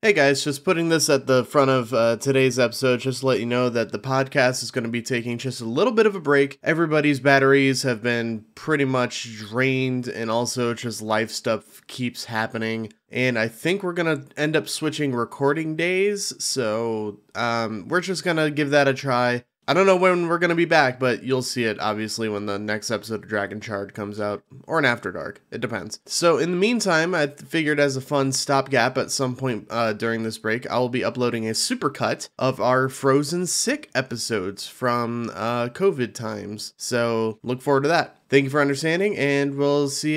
Hey guys, just putting this at the front of today's episode just to let you know that the podcast is going to be taking just a little bit of a break. Everybody's batteries have been pretty much drained, and also just life stuff keeps happening. And I think we're going to end up switching recording days, so we're just going to give that a try. I don't know when we're going to be back, but you'll see it, obviously, when the next episode of Dragon Charge comes out. Or an After Dark. It depends. So, in the meantime, I figured as a fun stopgap at some point during this break, I will be uploading a supercut of our Frozen Sick episodes from COVID times. So, look forward to that. Thank you for understanding, and we'll see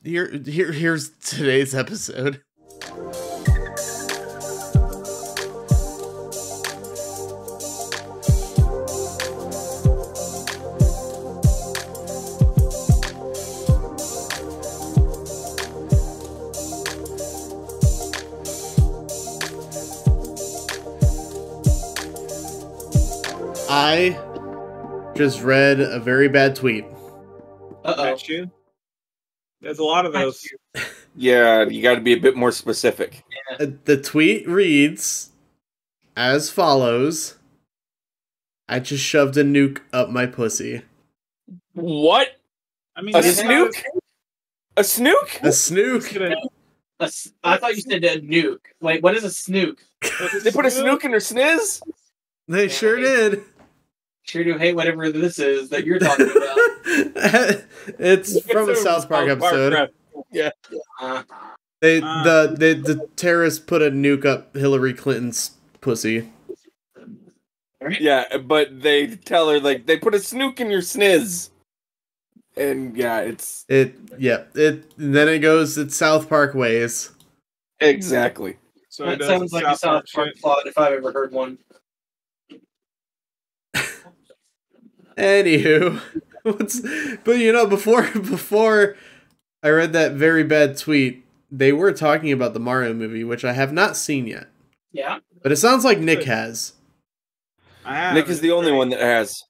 here's today's episode. I just read a very bad tweet. Uh-oh. You? There's a lot of those. Yeah, you got to be a bit more specific. The tweet reads as follows: I just shoved a nuke up my pussy. What? I mean, a snook? A snook? A snook? I thought you said a nuke. Wait, what is a snook? They put a snook in their sniz? They sure did. Sure do hate whatever this is that you're talking about. It's from a South Park episode. Yeah. The terrorists put a nuke up Hillary Clinton's pussy. Yeah, but they tell her, like, they put a snook in your sniz. And yeah, then it goes, it's South Park ways. Exactly. So that sounds like a South Park plot if I've ever heard one. Anywho, before I read that very bad tweet, they were talking about the Mario movie, which I have not seen yet. Yeah. But it sounds like Nick has. Nick is the only one that has.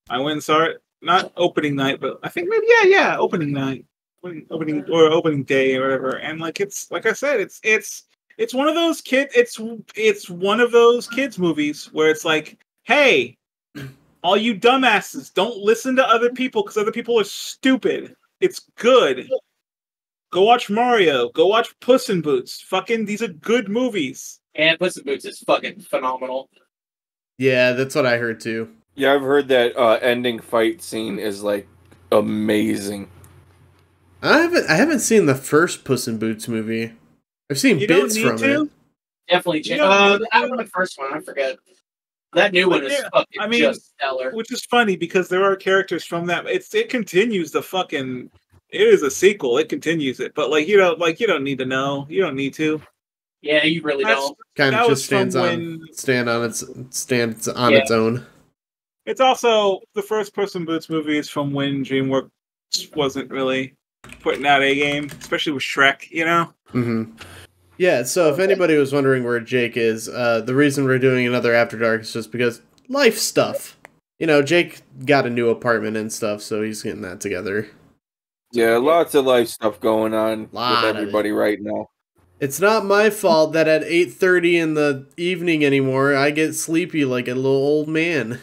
I went and saw it, not opening night, but I think maybe opening night, opening day or whatever. And like it's like I said, it's one of those it's one of those kids movies where it's like, hey, all you dumbasses, don't listen to other people because other people are stupid. It's good. Go watch Mario. Go watch Puss in Boots. Fucking, these are good movies. And Puss in Boots is fucking phenomenal. Yeah, that's what I heard too. Yeah, I've heard that ending fight scene is like amazing. I haven't seen the first Puss in Boots movie. I've seen bits from it. Definitely check. I remember the first one. I forget. That new one is fucking just stellar. Which is funny because there are characters from that. It continues the fucking. It is a sequel. It continues it, but you don't need to know. You don't need to. Yeah, you really don't. Kind of just stands on its own. It's also the first Puss in Boots movie is from when DreamWorks wasn't really putting out a game, especially with Shrek. You know. Mm-hmm. Yeah, so if anybody was wondering where Jake is, the reason we're doing another After Dark is just because life stuff. You know, Jake got a new apartment and stuff, so he's getting that together. Yeah, lots of life stuff going on with everybody right now. It's not my fault that at 8:30 in the evening anymore, I get sleepy like a little old man.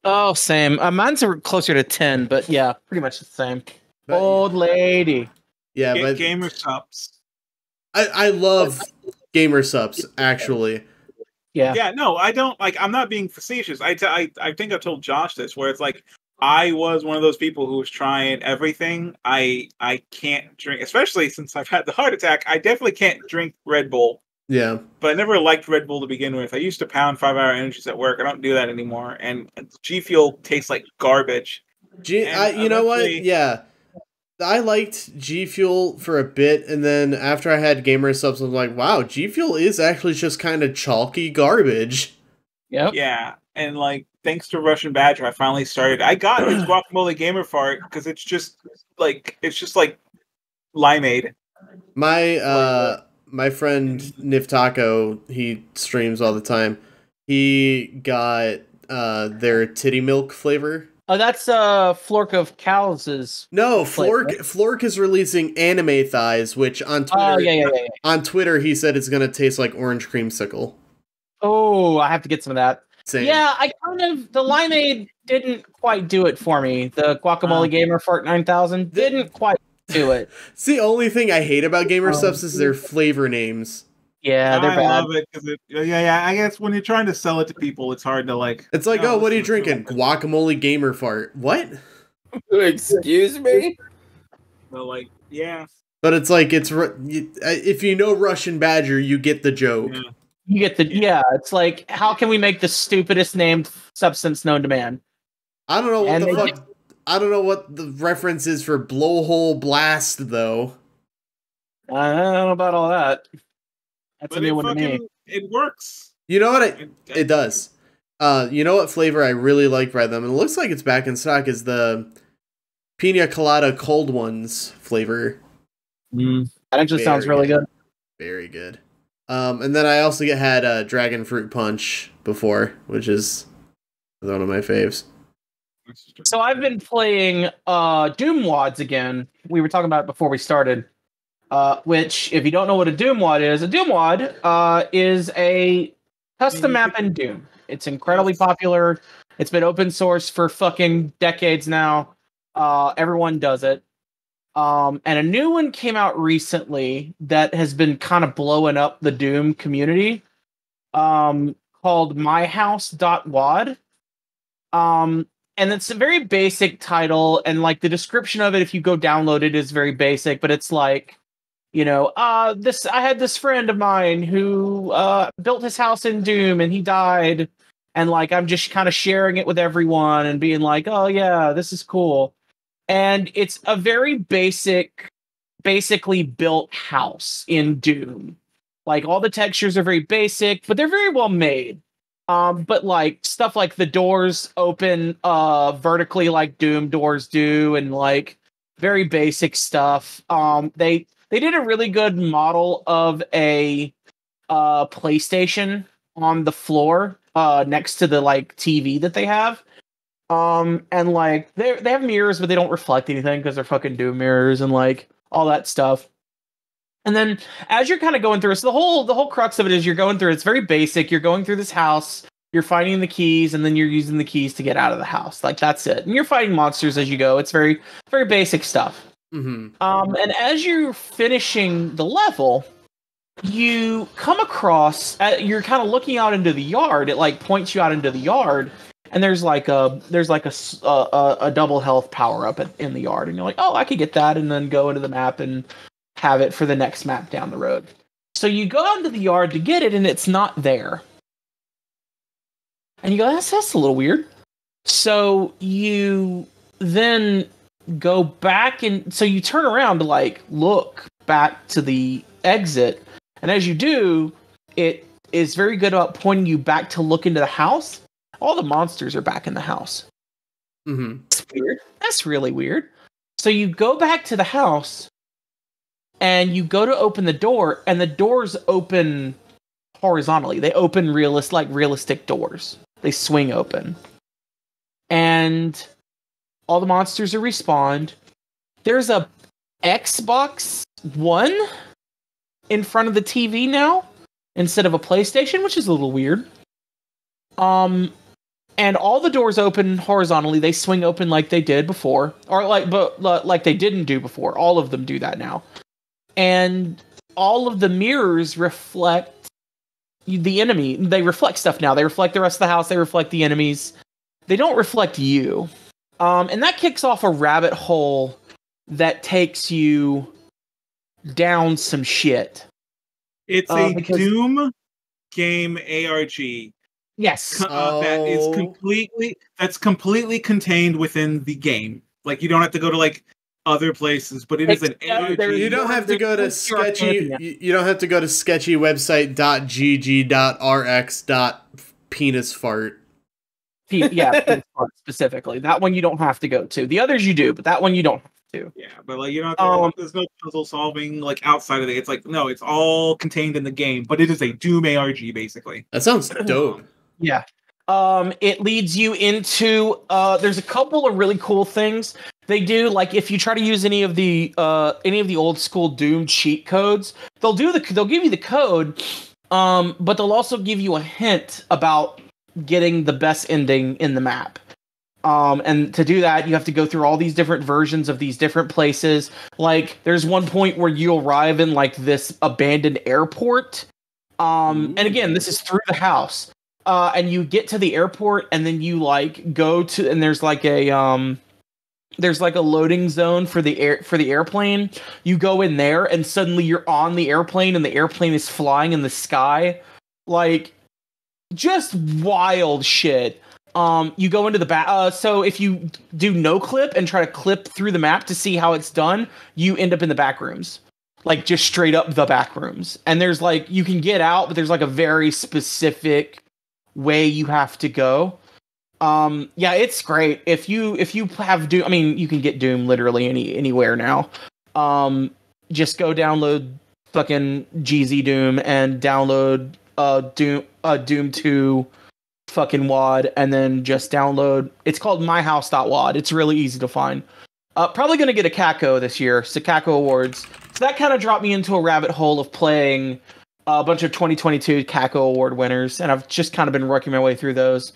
Oh, same. Mine's closer to 10, but yeah, pretty much the same. But, old lady. Yeah, but gamer subs. I love gamer subs, actually. Yeah. Yeah, no, I don't I'm not being facetious. I think I told Josh this, where it's like I was one of those people who was trying everything. I can't drink, especially since I've had the heart attack. I definitely can't drink Red Bull. Yeah. But I never liked Red Bull to begin with. I used to pound 5-hour energies at work. I don't do that anymore. And G Fuel tastes like garbage. You know what? Yeah. I liked G Fuel for a bit, and then after I had gamer subs, I was like, wow, G Fuel is actually just kind of chalky garbage. Yep. Yeah, and thanks to Russian Badger, I finally started. I got this guacamole gamer fart because it's just like limeade. My friend Niftaco, he streams all the time. He got their titty milk flavor. Oh, that's Flork of Cows' No, flavor. Flork is releasing anime thighs, which on Twitter, Oh, yeah. on Twitter he said it's gonna taste like orange creamsicle. Oh, I have to get some of that. Same. Yeah, the limeade didn't quite do it for me. The Guacamole Gamer Fart 9000 didn't quite do it. It's the only thing I hate about Gamer Subs is their flavor names. Yeah, they're bad. I love it because I guess when you're trying to sell it to people, it's hard to like. It's like, oh, what are you drinking? Guacamole Gamer Fart. What? Excuse me? Well, like, yeah. But it's like if you know Russian Badger, you get the joke. Yeah. You get it's like, how can we make the stupidest named substance known to man? I don't know what the fuck. I don't know what the reference is for blowhole blast though. I don't know about all that. That's a new one to me. It works. You know what? It does. You know what flavor I really like by them, and it looks like it's back in stock, is the Pina Colada Cold Ones flavor. That actually sounds really good. Very good. And then I also had Dragon Fruit Punch before, which is one of my faves. So I've been playing Doom Wads again. We were talking about it before we started. Which, if you don't know what a Doom Wad is, a Doom Wad is a custom map in Doom. It's incredibly popular. It's been open source for fucking decades now. Everyone does it. And a new one came out recently that has been kind of blowing up the Doom community, called myhouse.wad. And it's a very basic title, and like the description of it, if you go download it, is very basic, but it's like, I had this friend of mine who built his house in Doom and he died, and like I'm just kind of sharing it with everyone and being like, oh yeah, this is cool. And it's a very basically built house in Doom. Like all the textures are very basic, but they're very well made. But like stuff like the doors open vertically like Doom doors do, and like very basic stuff. They did a really good model of a PlayStation on the floor next to the like TV that they have. And like they have mirrors, but they don't reflect anything because they're fucking Doom mirrors and like all that stuff. And then as you're kind of going through, so the whole crux of it is you're going through, it's very basic. You're going through this house, you're finding the keys, and then you're using the keys to get out of the house. Like that's it. And you're fighting monsters as you go. It's very, very basic stuff. Mm-hmm. And as you're finishing the level, you come across, you're kind of looking out into the yard. It like points you out into the yard, and there's like a double health power up in the yard, and you're like, oh, I could get that, and then go into the map and have it for the next map down the road. So you go out into the yard to get it, and it's not there. And you go, that's a little weird. So you then go back, and so you turn around to like look back to the exit, and as you do, it is very good about pointing you back to look into the house. All the monsters are back in the house. Mm-hmm. That's weird. That's really weird. So you go back to the house, and you go to open the door, and the doors open horizontally. They open realistic doors. They swing open. And all the monsters are respawned. There's a Xbox One in front of the TV now, instead of a PlayStation, which is a little weird. And all the doors open horizontally. They swing open like they did before, or like they didn't do before. All of them do that now. And all of the mirrors reflect the enemy. They reflect stuff now. They reflect the rest of the house. They reflect the enemies. They don't reflect you. And that kicks off a rabbit hole that takes you down some shit. It's a Doom game ARG. Yes. That's completely contained within the game. Like you don't have to go to like other places, but it is an ARG. You don't have to go to sketchy. You don't have to go to sketchy website.gg.rx.penisfart. Yeah, specifically. That one you don't have to go to. The others you do, but that one you don't have to. Yeah, but like you don't have to, there's no puzzle solving like outside of it. It's like no, it's all contained in the game, but it is a Doom ARG basically. That sounds dope. Yeah. It leads you into there's a couple of really cool things they do. Like if you try to use any of the old school Doom cheat codes, they'll give you the code, but they'll also give you a hint about getting the best ending in the map. And to do that, you have to go through all these different versions of these different places. Like, there's one point where you arrive in like this abandoned airport. And again, this is through the house. And you get to the airport, and then you like go to, and there's like a loading zone for the airplane. You go in there, and suddenly you're on the airplane, and the airplane is flying in the sky. Like, just wild shit. You go into the back. So if you do no clip and try to clip through the map to see how it's done, you end up in the back rooms, like just straight up the back rooms. And there's like you can get out, but there's like a very specific way you have to go. Yeah, it's great. If you have Doom, I mean, you can get Doom literally anywhere now. Just go download fucking GZ Doom and download Doom 2 fucking WAD, and then just download. It's called myhouse.wad. It's really easy to find. Probably gonna get a CACO this year, so CACO Awards. So that kind of dropped me into a rabbit hole of playing a bunch of 2022 CACO Award winners, and I've just kind of been working my way through those.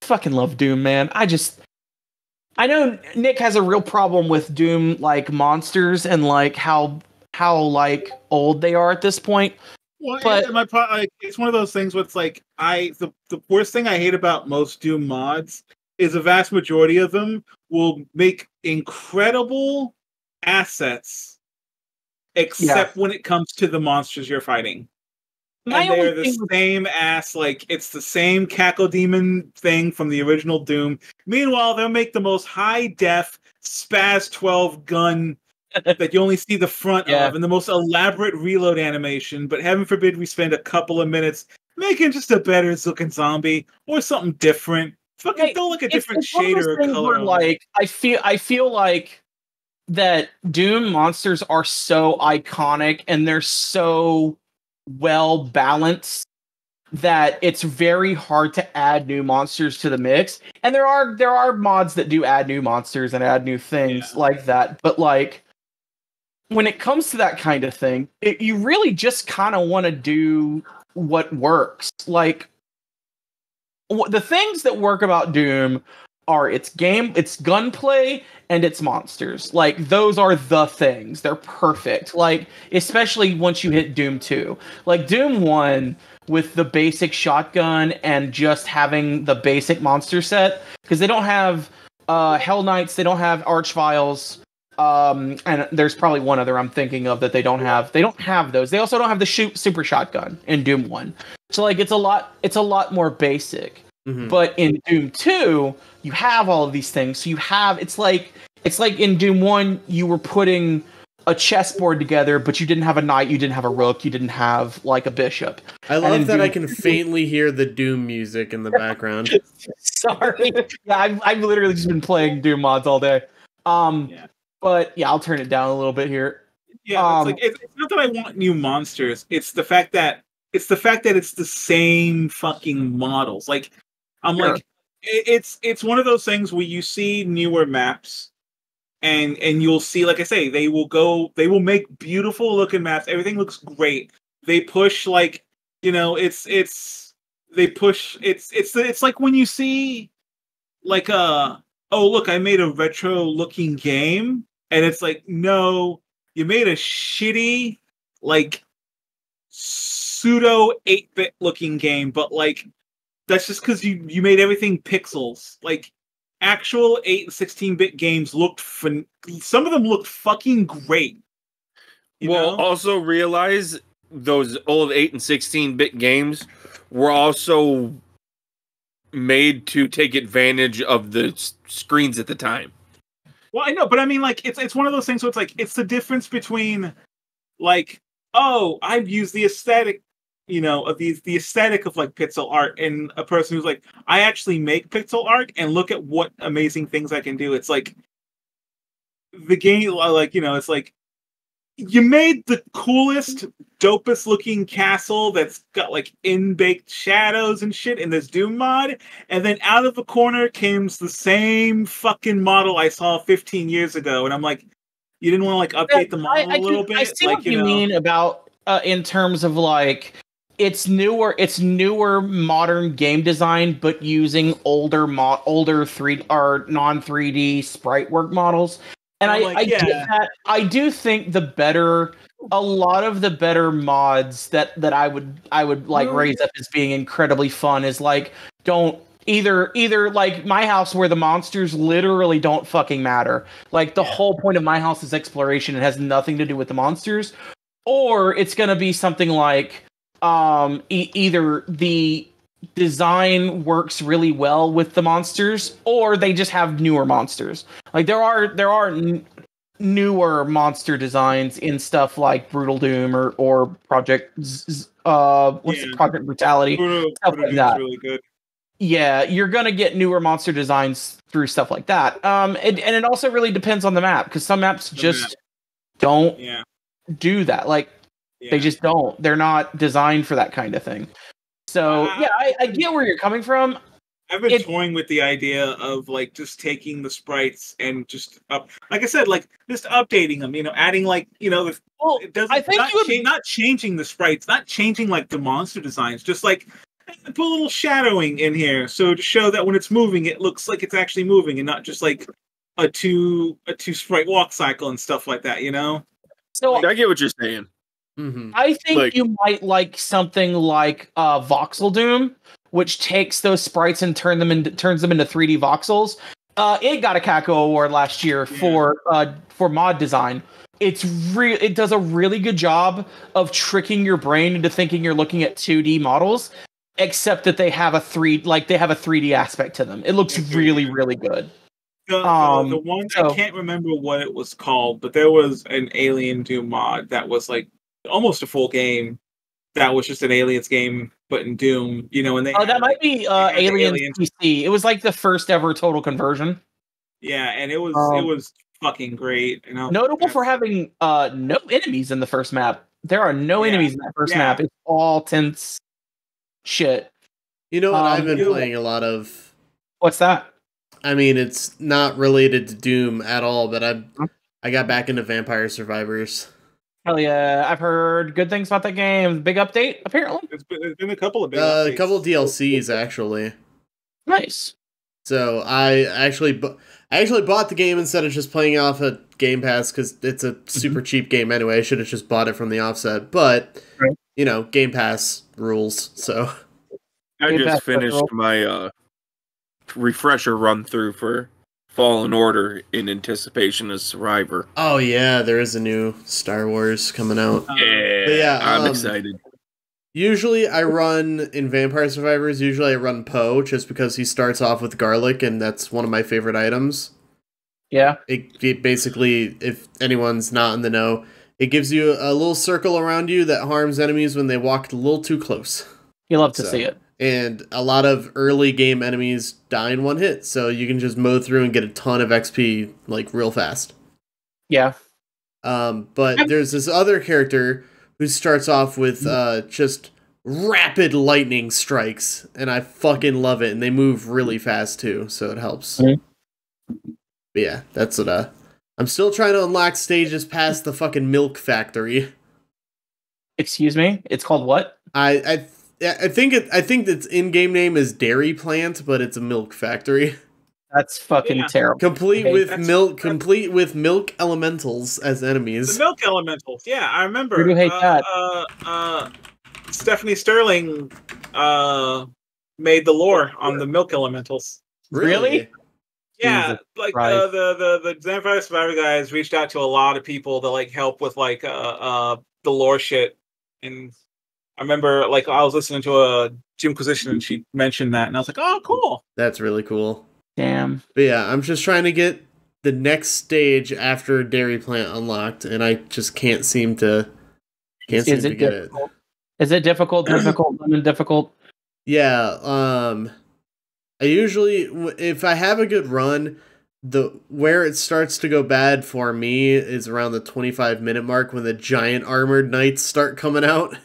Fucking love Doom, man. I know Nick has a real problem with Doom like monsters and like how like old they are at this point. Well, but it's one of those things where it's like the worst thing I hate about most Doom mods is a vast majority of them will make incredible assets, except when it comes to the monsters you're fighting. And they're the same ass, like it's the same Cackle Demon thing from the original Doom. Meanwhile, they'll make the most high def Spaz 12 gun that you only see the front of, and the most elaborate reload animation, but heaven forbid we spend a couple of minutes making just a better looking zombie or something different. Fucking throw like a different shader or color. Like I feel like that Doom monsters are so iconic and they're so well balanced that it's very hard to add new monsters to the mix. And there are mods that do add new monsters and add new things like that, but like when it comes to that kind of thing, you really just kind of want to do what works. Like, the things that work about Doom are its gunplay, and its monsters. Like, those are the things. They're perfect. Like, especially once you hit Doom 2. Like, Doom 1, with the basic shotgun and just having the basic monster set, because they don't have Hell Knights, they don't have Archviles, and there's probably one other I'm thinking of that they don't have. They don't have those. They also don't have the super shotgun in Doom 1. So like it's a lot more basic. Mm-hmm. But in Doom 2, you have all of these things. So you have it's like in Doom 1 you were putting a chessboard together, but you didn't have a knight, you didn't have a rook, you didn't have like a bishop. I love that Doom, I can faintly hear the Doom music in the background. Sorry. Yeah, I've literally just been playing Doom mods all day. But yeah, I'll turn it down a little bit here. Yeah, it's not that I want new monsters. It's the fact that it's the same fucking models. Like I'm like it's one of those things where you see newer maps and you'll see, like I say, they will make beautiful looking maps. Everything looks great. They push like, you know, it's like when you see like oh, look, I made a retro-looking game, and it's like, no, you made a shitty, like, pseudo 8-bit looking game, but, like, that's just because you made everything pixels. Like, actual 8 and 16-bit games some of them looked fucking great. You know? Also realize those old 8 and 16-bit games were also made to take advantage of the screens at the time. Well, I know, but I mean, like, it's one of those things where it's like, it's the difference between, like, oh, I've used the aesthetic, you know, of the aesthetic of like pixel art, and a person who's like, I actually make pixel art and look at what amazing things I can do. It's like the game, like, you know, it's like you made the coolest, dopest looking castle that's got like in-baked shadows and shit in this Doom mod, and then out of the corner came the same fucking model I saw 15 years ago, and I'm like, you didn't want to like update the model a little bit? I see like, what you mean about in terms of like it's newer modern game design, but using older 3 or non 3D sprite work models. And I get that. I do think a lot of the better mods that I would like raise up as being incredibly fun is like don't either like my house where the monsters literally don't fucking matter. Like the whole point of my house is exploration. It has nothing to do with the monsters. Or it's gonna be something like either the design works really well with the monsters, or they just have newer monsters. Like there are newer monster designs in stuff like Brutal Doom or Project Project Brutality, stuff like that. Really good. Yeah, you're gonna get newer monster designs through stuff like that. And it also really depends on the map, because some maps don't do that. Like they just don't. They're not designed for that kind of thing. So I get where you're coming from. I've been toying with the idea of like just taking the sprites and just like I said, like just updating them. Adding like it doesn't not changing the sprites, not changing like the monster designs, just like put a little shadowing in here, so to show that when it's moving, it looks like it's actually moving, and not just like a two sprite walk cycle and stuff like that. So I get what you're saying. Mm-hmm. I think you might like something like Voxel Doom, which takes those sprites and turns them into 3D voxels. It got a Kako award last year for mod design. It does a really good job of tricking your brain into thinking you're looking at 2D models, except that they have a 3D aspect to them. It looks really, really good. The one I can't remember what it was called, but there was an Alien Doom mod that was like almost a full game. That was just an Aliens game, but in Doom, and they that might be Aliens PC. It was like the first ever total conversion. Yeah, and it was fucking great. Notable for having no enemies in the first map. There are no enemies in that first map. It's all tense shit. You know what I've been playing a lot of? What's that? I mean, it's not related to Doom at all, but I got back into Vampire Survivors. Hell yeah, I've heard good things about that game. Big update, apparently. It's been a couple of big updates. A couple of DLCs, actually. Nice. So I actually bought the game instead of just playing off a Game Pass, because it's a super cheap game anyway. I should have just bought it from the offset, but Game Pass rules. So I just finished my refresher run through for Fallen Order in anticipation of Survivor. Oh yeah, there is a new Star Wars coming out. I'm excited. Usually I run in Vampire Survivors, I run Poe, just because he starts off with garlic, and that's one of my favorite items. Yeah. It basically, if anyone's not in the know, it gives you a little circle around you that harms enemies when they walk a little too close. You love to see it. And a lot of early game enemies die in one hit, so you can just mow through and get a ton of XP, like, real fast. Yeah. But there's this other character who starts off with just rapid lightning strikes, and I fucking love it, and they move really fast, too, so it helps. Mm-hmm. But yeah, that's what I'm still trying to unlock stages past the fucking milk factory. Excuse me? It's called what? I think its in-game name is Dairy Plant, but it's a milk factory. That's fucking terrible. Complete with milk elementals as enemies. The milk elementals, yeah, I remember. Who do hate that? Stephanie Sterling made the lore on the milk elementals. Really? Yeah, Jesus like the Vampire Survivor guys reached out to a lot of people to like help with like the lore shit, and I remember like I was listening to a Jimquisition and she mentioned that, and I was like, oh, cool. That's really cool. Damn. But yeah, I'm just trying to get the next stage after Dairy Plant unlocked, and I just can't seem to get it. Is it difficult? Difficult? Yeah. I usually, if I have a good run, where it starts to go bad for me is around the 25-minute mark when the giant armored knights start coming out.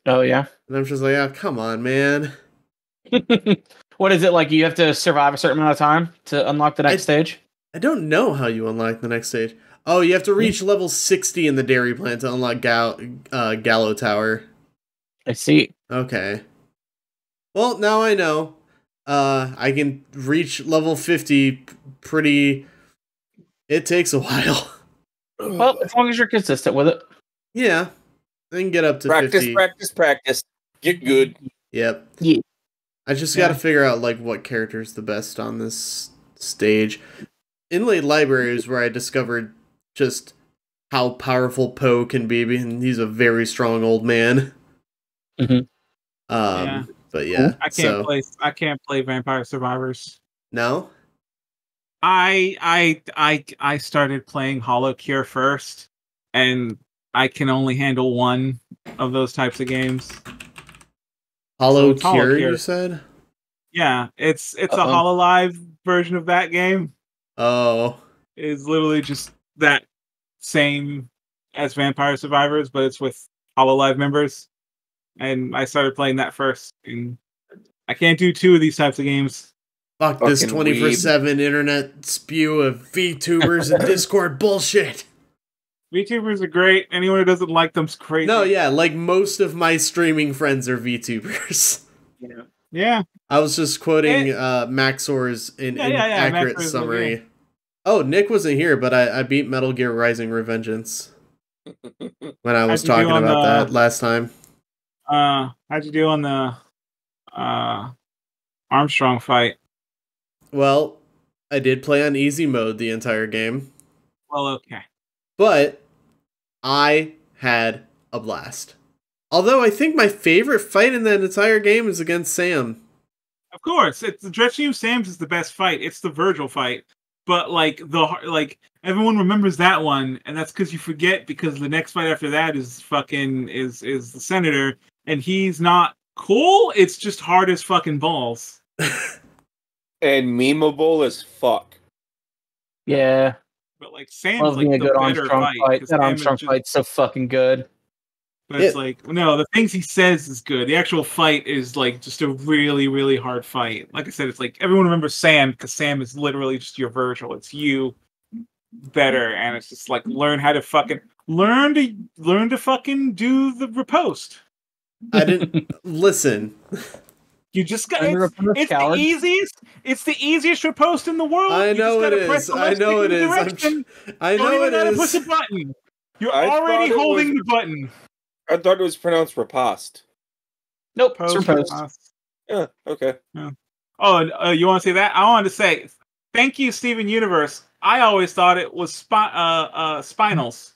Oh yeah. And I'm just like, oh, come on, man. What is it like? You have to survive a certain amount of time to unlock the next stage? I don't know how you unlock the next stage. Oh, you have to reach level 60 in the dairy plant to unlock Gallo Tower. I see. Okay. Well, now I know. I can reach level 50 pretty... It takes a while. Well, as long as you're consistent with it. Yeah. I can get up to 50. Practice. Get good. Yep. Yeah. I just gotta figure out, like, what character's the best on this stage. Inlaid Library is where I discovered just how powerful Poe can be, and he's a very strong old man. Mm-hmm. But yeah, I can't play Vampire Survivors. No? I started playing Hollow Cure first, and I can only handle one of those types of games. Hollow Cure, you said? Yeah, it's a HoloLive version of that game. Oh. It's literally just that same as Vampire Survivors, but it's with HoloLive members. And I started playing that first. And I can't do two of these types of games. Fuck this 24/7 internet spew of VTubers and Discord bullshit. VTubers are great. Anyone who doesn't like them's crazy. No, yeah, like most of my streaming friends are VTubers. Yeah. I was just quoting Maxor's inaccurate summary. Oh, Nick wasn't here, but I beat Metal Gear Rising Revengeance when I was talking about that last time. How'd you do on the Armstrong fight? Well, I did play on easy mode the entire game. Well, okay. But I had a blast. Although I think my favorite fight in that entire game is against Sam. Of course, it's the Dretchy Sam's is the best fight. It's the Virgil fight. But everyone remembers that one, and that's because you forget because the next fight after that is the Senator, and he's not cool. It's just hard as fucking balls. And memeable as fuck. Yeah. But like Sam's love like a the good better Armstrong fight. That Armstrong fight's so fucking good. But it's like, no, the things he says is good. The actual fight is like just a really, really hard fight. Like I said, it's like everyone remembers Sam because Sam is literally just your Virgil. It's you better, and it's just like learn to fucking do the riposte. I didn't listen. You just got it's the easiest. It's the easiest riposte in the world. I know it is. I know it is. I know it is. Push a button. You're already holding the button. I thought it was pronounced riposte. Nope, it's riposte. Yeah, okay. Yeah. Oh, you want to say that? I wanted to say thank you, Steven Universe. I always thought it was spinals.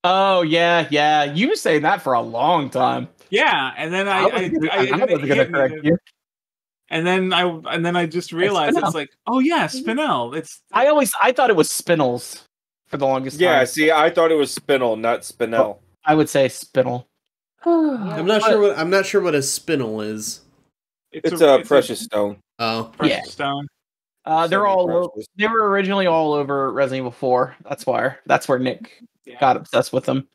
Oh yeah. You were saying that for a long time. Yeah, and then I wasn't gonna correct you. And then I just realized it's like, oh yeah, Spinel. I thought it was Spinels for the longest time. Yeah, see, I thought it was Spinel, not Spinel. Well, I would say Spinel. I'm not sure what a spinel is. It's a precious stone. Oh, precious stone. They were originally all over Resident Evil 4. That's where Nick got obsessed with them.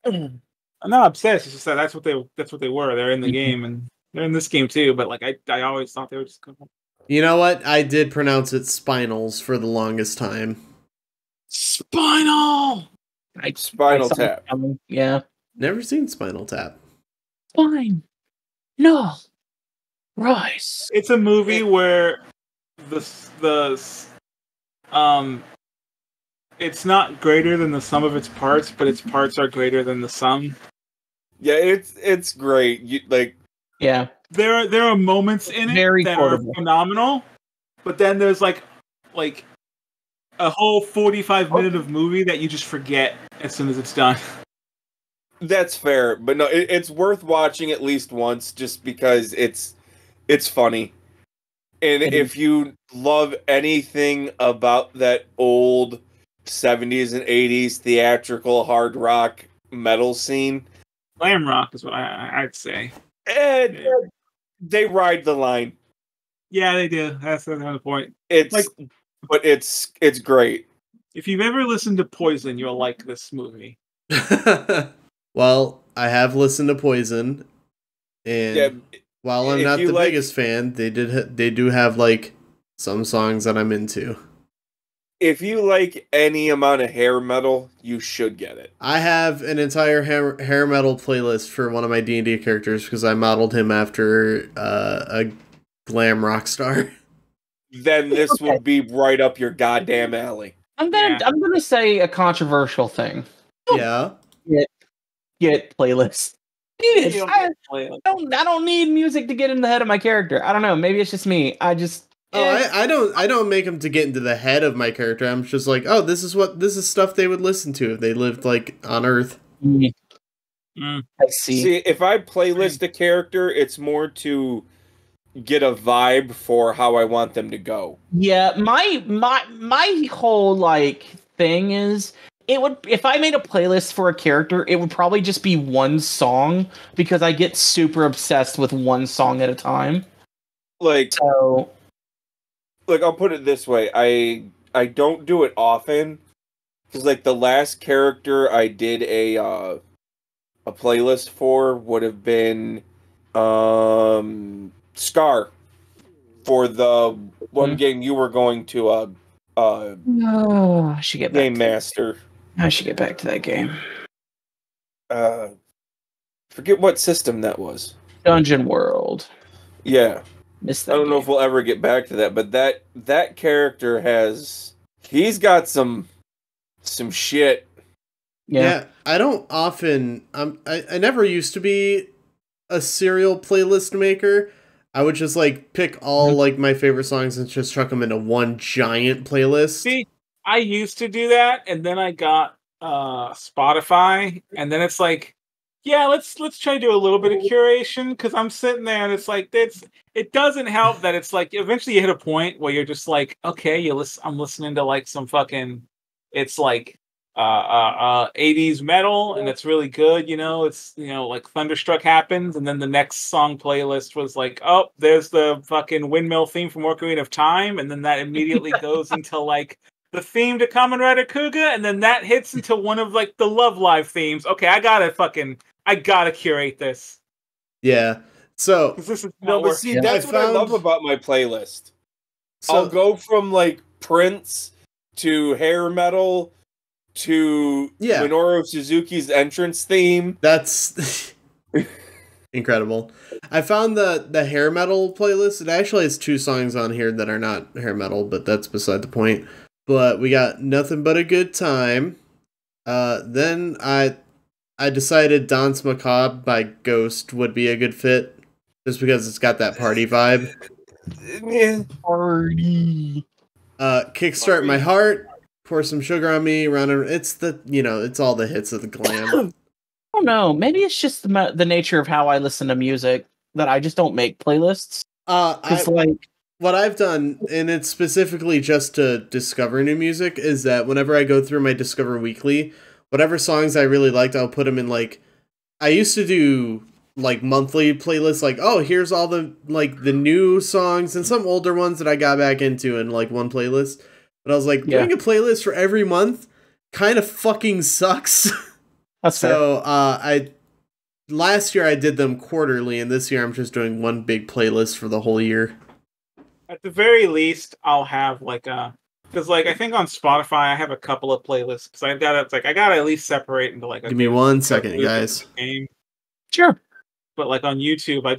I'm not obsessed. It's just that that's what they were. They're in the game, and they're in this game too. But like I always thought they were just. You know what? I did pronounce it spinals for the longest time. Spinal. Spinal Tap. Yeah. Never seen Spinal Tap. Fine. No. Rise. It's a movie where it's not greater than the sum of its parts, but its parts are greater than the sum. Yeah, it's great. Yeah. There are moments in it that are phenomenal, but then there's like a whole 45 minute of movie that you just forget as soon as it's done. That's fair, but no, it's worth watching at least once just because it's funny. And if you love anything about that old 70s and 80s theatrical hard rock metal scene, glam rock is what I'd say. They ride the line. Yeah, they do. That's the point. It's like but it's great. If you've ever listened to Poison, you'll like this movie. Well, I have listened to Poison, and Yeah, while I'm if not you the like- biggest fan, they do have like some songs that I'm into. If you like any amount of hair metal, you should get it. I have an entire hair metal playlist for one of my D&D characters because I modeled him after a glam rock star. Then this will be right up your goddamn alley. I'm gonna say a controversial thing. Yeah. Get playlist. I don't need music to get in the head of my character. I don't know. Maybe it's just me. I don't make them to get into the head of my character. I'm just like, oh, this is stuff they would listen to if they lived like on Earth. I see. See, if I playlist a character, it's more to get a vibe for how I want them to go. Yeah, my whole like thing is it would if I made a playlist for a character, it would probably just be one song because I get super obsessed with one song at a time. Like So I'll put it this way. I don't do it often because like the last character I did a playlist for would have been Scar for the one game you were going to I should get back Game Master. I should get back to that game. Forget what system that was. Dungeon World. Yeah. Missed that I don't know game. if we'll ever get back to that, but that character he's got some shit. Yeah. I don't often I never used to be a serial playlist maker. I would just like pick all like my favorite songs and just chuck them into one giant playlist. See, I used to do that, and then I got Spotify, and then it's like, yeah, let's try to do a little bit of curation because I'm sitting there and it's like it doesn't help that it's like eventually you hit a point where you're just like, okay, I'm listening to like some fucking it's like 80s metal and it's really good, it's like Thunderstruck happens and then the next song playlist was like, oh, there's the fucking windmill theme from Ocarina of Time, and then that immediately goes into like the theme to Kamen Rider Kuga, and then that hits into one of like the Love Live themes. Okay, I gotta curate this. Yeah. So this is but see, that's what I love about my playlist. So, I'll go from like Prince to hair metal to Minoru Suzuki's entrance theme. That's incredible. I found the hair metal playlist. It actually has 2 songs on here that are not hair metal, but that's beside the point. But we got Nothing But a Good Time. Then I decided Danse Macabre by Ghost would be a good fit, just because it's got that party vibe. Party. Kickstart My Heart, Pour Some Sugar on Me, it's all the hits of the glam. I don't know. Maybe it's just the nature of how I listen to music that I just don't make playlists. What I've done, and it's specifically just to discover new music, is that whenever I go through my Discover Weekly, whatever songs I really liked, I'll put them in like, I used to do like monthly playlists, like, oh, here's all the like the new songs and some older ones that I got back into in like one playlist. But I was like, doing a playlist for every month kind of fucking sucks. That's so last year I did them quarterly, and this year I'm just doing one big playlist for the whole year. At the very least, I'll have like because like I think on Spotify I have a couple of playlists because I gotta at least separate into like. Give me 1 second, guys. Game. Sure. But like on YouTube, I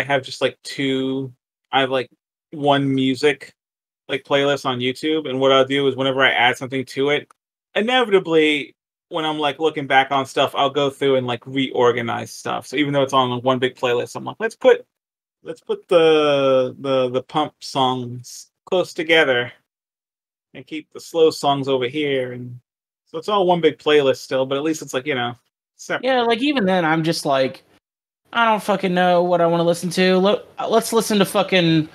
have just like 2. I have like one music like playlist on YouTube, and what I'll do is whenever I add something to it, inevitably when I'm like looking back on stuff, I'll go through and like reorganize stuff. So even though it's on one big playlist, I'm like, let's put the pump songs close together and keep the slow songs over here, and so it's all one big playlist still, but at least it's like, separate. Yeah, like even then I'm just like, I don't fucking know what I want to listen to. Let's listen to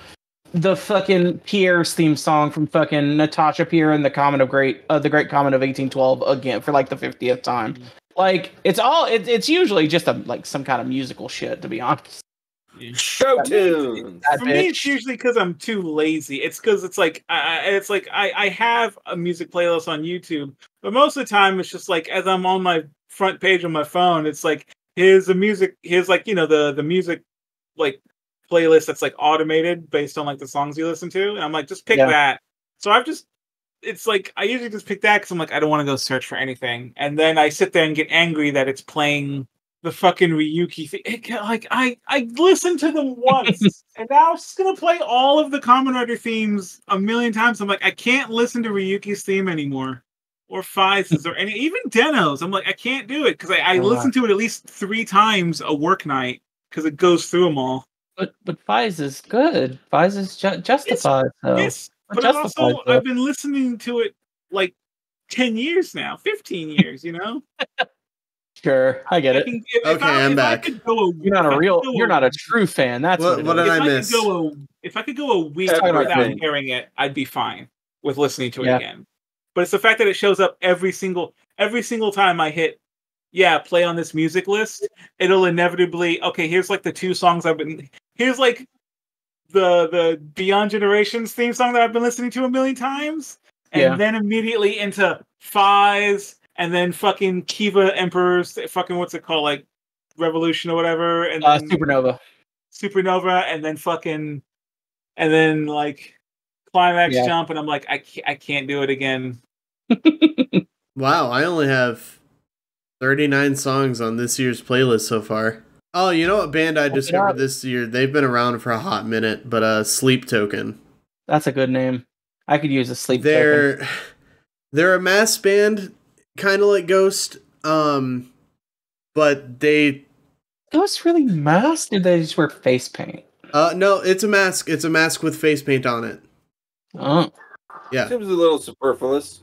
the fucking Pierre's theme song from fucking Natasha Pierre and the Great Comet of 1812 again for like the 50th time. Like it's usually just like some kind of musical shit, to be honest. Show tunes. For me, it's usually because I'm too lazy. It's because I have a music playlist on YouTube, but most of the time it's just like as I'm on my front page on my phone, it's like here's the music like playlist that's like automated based on like the songs you listen to, and I'm like just pick that. So it's like I usually just pick that because I'm like I don't want to go search for anything, and then I sit there and get angry that it's playing the fucking Ryuki thing. I listened to them once, and now it's just gonna play all of the Kamen Rider themes a million times. I'm like, I can't listen to Ryuki's theme anymore, or Fize's, or even Deno's. I'm like, I can't do it because I listen to it at least 3 times a work night because it goes through them all. But Fize is good. Fize is justified. Yes, but also I've been listening to it like 10 years now, 15 years. You know. Sure, I get it. I'm back. You're not a true fan. That's what did I miss? If I could go a week without hearing it, I'd be fine with listening to it again. But it's the fact that it shows up every single time I hit play on this music list. It'll inevitably here's like the 2 songs here's like the Beyond Generations theme song that I've been listening to a million times, and then immediately into Fize. And then fucking Kiva Emperor's fucking what's it called, like Revolution or whatever, and then Supernova, and then like Climax Jump, and I'm like I can't do it again. Wow, I only have 39 songs on this year's playlist so far. Oh, you know what band I discovered this year? They've been around for a hot minute, but Sleep Token. That's a good name. I could use a Sleep Token. They're a mass band. Kind of like Ghost, but they... Ghost really masked? Or they just wear face paint? No, it's a mask. It's a mask with face paint on it. Oh. Yeah. Seems a little superfluous.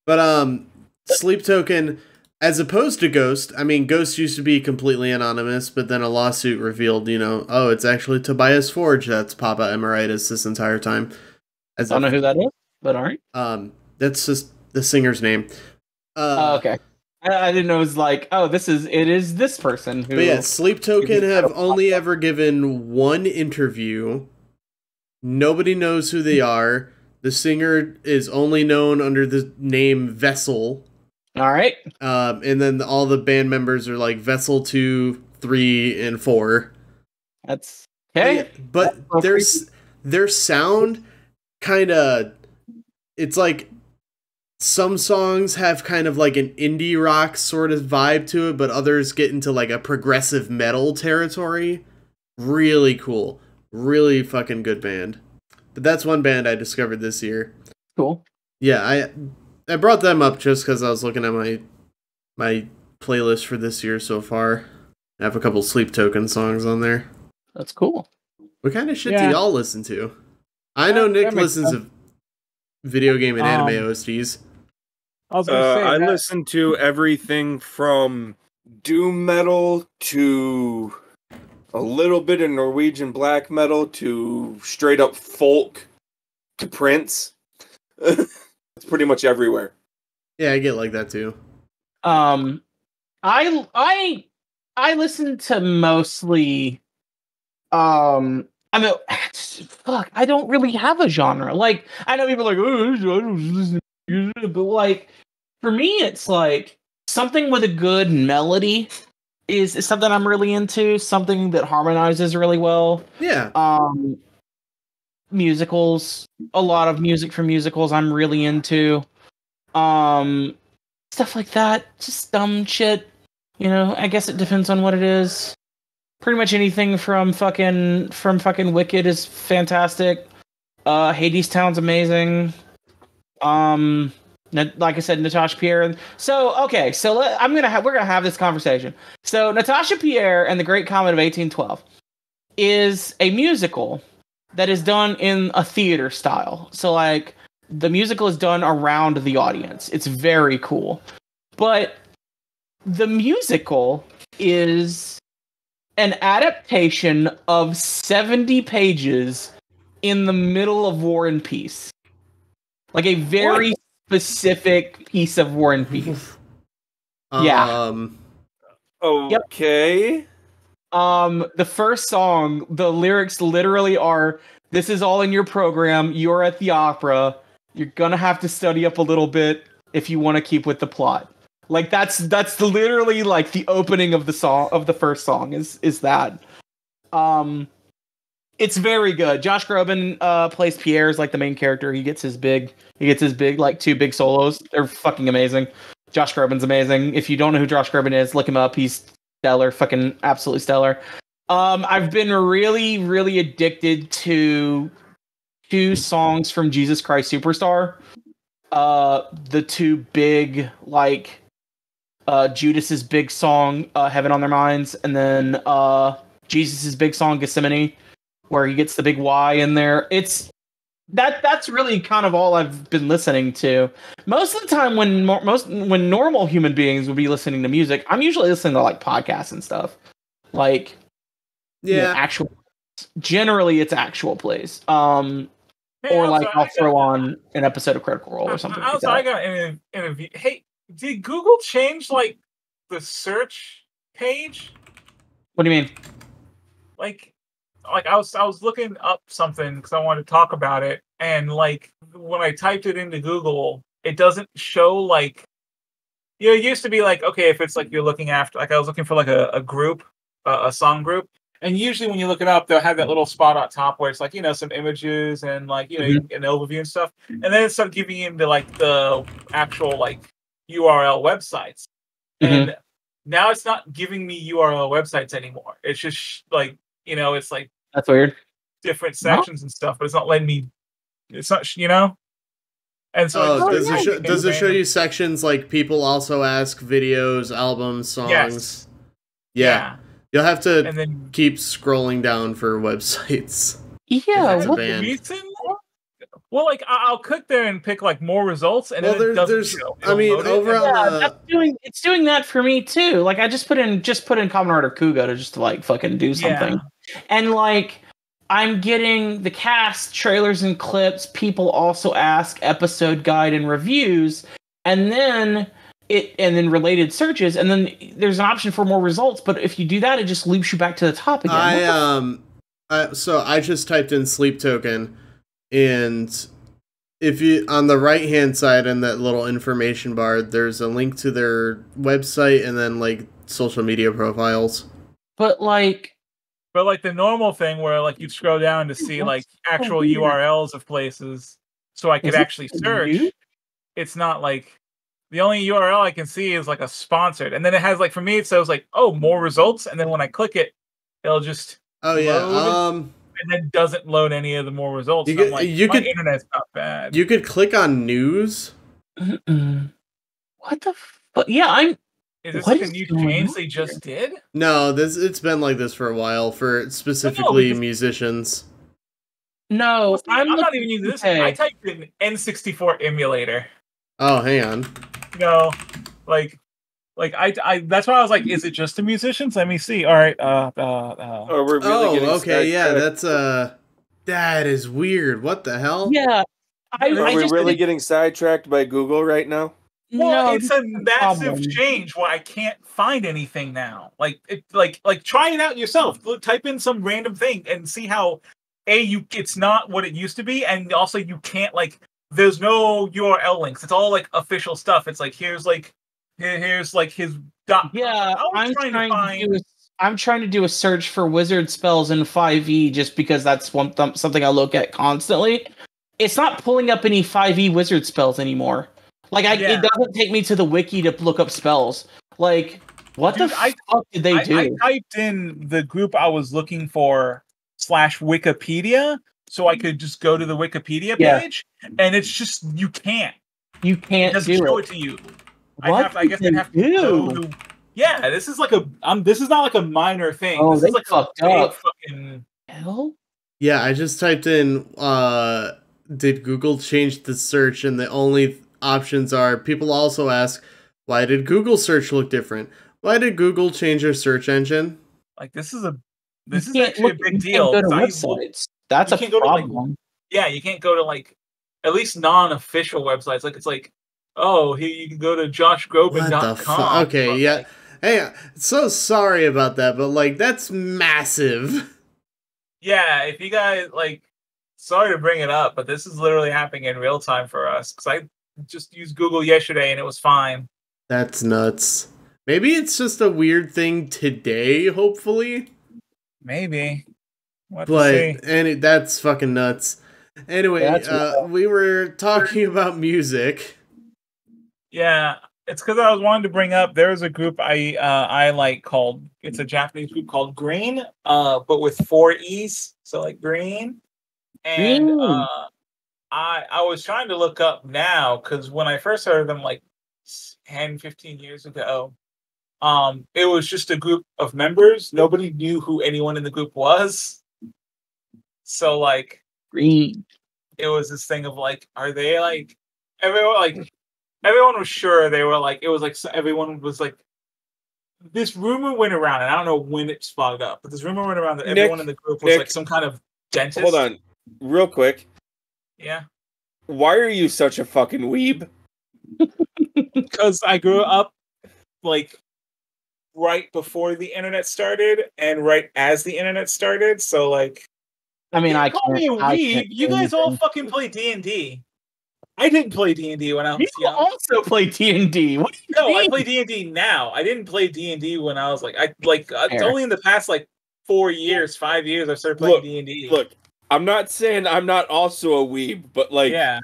But, Sleep Token, as opposed to Ghost, I mean, Ghost used to be completely anonymous, but then a lawsuit revealed, it's actually Tobias Forge that's Papa Emeritus this entire time. I don't know who that is, but alright. That's just the singer's name. Okay. I didn't know it was like, it is this person who... But yeah, Sleep Token have only ever given 1 interview. Nobody knows who they are. The singer is only known under the name Vessel. Alright. And then all the band members are like Vessel 2, 3, and 4. That's... Okay. Yeah, but their sound kind of... It's like... Some songs have kind of like an indie rock sort of vibe to it, but others get into like a progressive metal territory. Really cool. Really fucking good band. But that's one band I discovered this year. Cool. Yeah, I brought them up just because I was looking at my playlist for this year so far. I have a couple Sleep Token songs on there. That's cool. What kind of shit do y'all listen to? I know Nick listens to video game and anime OSTs. I listen to everything from doom metal to a little bit of Norwegian black metal to straight up folk to Prince. It's pretty much everywhere. Yeah, I get like that too. I listen to mostly I don't really have a genre. Like, I know people are like, but like, for me, it's like something with a good melody is something I'm really into. Something that harmonizes really well. Yeah. Musicals, a lot of music from musicals I'm really into. Stuff like that. Just dumb shit. I guess it depends on what it is. Pretty much anything from fucking Wicked is fantastic. Hades Town's amazing. Like I said, Natasha Pierre. So okay, so we're gonna have this conversation. So Natasha Pierre and the Great Comet of 1812 is a musical that is done in a theater style. So like the musical is done around the audience. It's very cool, but the musical is an adaptation of 70 pages in the middle of War and Peace. Like a very specific piece of War and Peace. Okay. Yep. The first song, the lyrics literally are, "This is all in your program. You're at the opera. You're gonna have to study up a little bit if you want to keep with the plot." Like that's literally like the opening of the song of the first song is that. It's very good. Josh Groban plays Pierre as like the main character. He gets his big like 2 big solos. They're fucking amazing. Josh Groban's amazing. If you don't know who Josh Groban is, look him up. He's stellar, fucking absolutely stellar. I've been really, really addicted to 2 songs from Jesus Christ Superstar. The 2 big, like, Judas's big song, Heaven on Their Minds, and then Jesus's big song, Gethsemane, where he gets the big Y in there. That's really kind of all I've been listening to. Most of the time, when normal human beings would be listening to music, I'm usually listening to like podcasts and stuff. Like, actual. Generally, it's actual plays. Or like I'll throw on an episode of Critical Role or something. Also, I got an interview. Hey, did Google change like the search page? What do you mean? Like I was looking up something because I wanted to talk about it, and like when I typed it into Google, it doesn't show like, it used to be like, okay, if it's like you're looking after, like I was looking for like a group, a song group, and usually when you look it up, they'll have that little spot on top where it's like, some images and like, an overview and stuff, and then it started giving you into like the actual like URL websites, and now it's not giving me URL websites anymore. It's just like, it's like, that's weird. Different sections and stuff, but it's not letting me. It's not, And so, does it show you sections like people also ask, videos, albums, songs? Yes. Yeah. You'll have to keep scrolling down for websites. Yeah. What the reason? Well, like I'll click there and pick like more results, and then it doesn't show. It's doing that for me too. Like I just put in Common Art of Kuga to like fucking do something, and like I'm getting the cast trailers and clips. People also ask episode guide and reviews, and then related searches, and then there's an option for more results. But if you do that, it just loops you back to the top again. So I just typed in Sleep Token. And if you, on the right hand side in that little information bar, there's a link to their website and then like social media profiles. But like the normal thing where like you scroll down to see like actual URLs of places, so I could actually search. It's not like the only URL I can see is like a sponsored, and then it has like, for me it says like, more results, and then when I click it, it'll just load. And then doesn't load any of the more results. My internet's not bad. You could click on news. What the fuck? Yeah, Is this like a new change they just did? No, it's been like this for a while for specifically musicians. No, I'm not even using this. I typed in N64 emulator. Oh, hang on. I that's why I was like, is it just the musicians? Let me see. All right. We're really getting okay. That is weird. What the hell? Yeah. Are we really getting sidetracked by Google right now? Well, it's a massive change where I can't find anything now. Like try it out yourself. Type in some random thing and see how it's not what it used to be, and also you can't there's no URL links. It's all like official stuff. It's like here's his dot. Yeah, I'm trying to do a search for wizard spells in 5e just because that's something I look at constantly. It's not pulling up any 5e wizard spells anymore. It doesn't take me to the wiki to look up spells. Like, what the fuck did they do? I typed in the group I was looking for /Wikipedia so I could just go to the Wikipedia page, and it's just you can't. You can't it doesn't show it to you. I guess I'd have to do. Yeah, this is this is not like a minor thing. Oh, this they is like fucked a big up. fucking hell. Yeah, I just typed in did Google change the search, and the only options are people also ask, why did Google search look different? Why did Google change their search engine? This is actually a big deal. That's a problem. You can't go to at least non-official websites. It's you can go to joshgroban.com. Okay, yeah. Hey, so sorry about that, but like that's massive. Yeah, if you guys like, sorry to bring it up, but this is literally happening in real time for us because I just used Google yesterday and it was fine. That's nuts. Maybe it's just a weird thing today, hopefully. Maybe. What to But see? that's fucking nuts. Anyway, That's we were talking about music. Yeah, it's because I was wanting to bring up there was a group I like called it's a Japanese group called Green, but with 4 E's, so like Green. And Green. I was trying to look up now because when I first heard them like 10, 15 years ago, it was just a group of members. Nobody knew who anyone in the group was. So like Green. it was this thing of like, are they like everyone was sure they were like it was like everyone was like this rumor went around and I don't know when it spotted up, but this rumor went around that everyone in the group was like some kind of dentist. Hold on, real quick. Yeah. Why are you such a fucking weeb? Because I grew up like right before the internet started and right as the internet started. So like, I mean, I call me a weeb. You guys all anything. fucking play D&D. I didn't play D&D when I was You young. also play D&D. What do you No, mean? I play D&D now. I didn't play D&D when I was like it's only in the past like 4 years, 5 years I started playing D&D. Look, I'm not saying I'm not also a weeb, but like, yeah.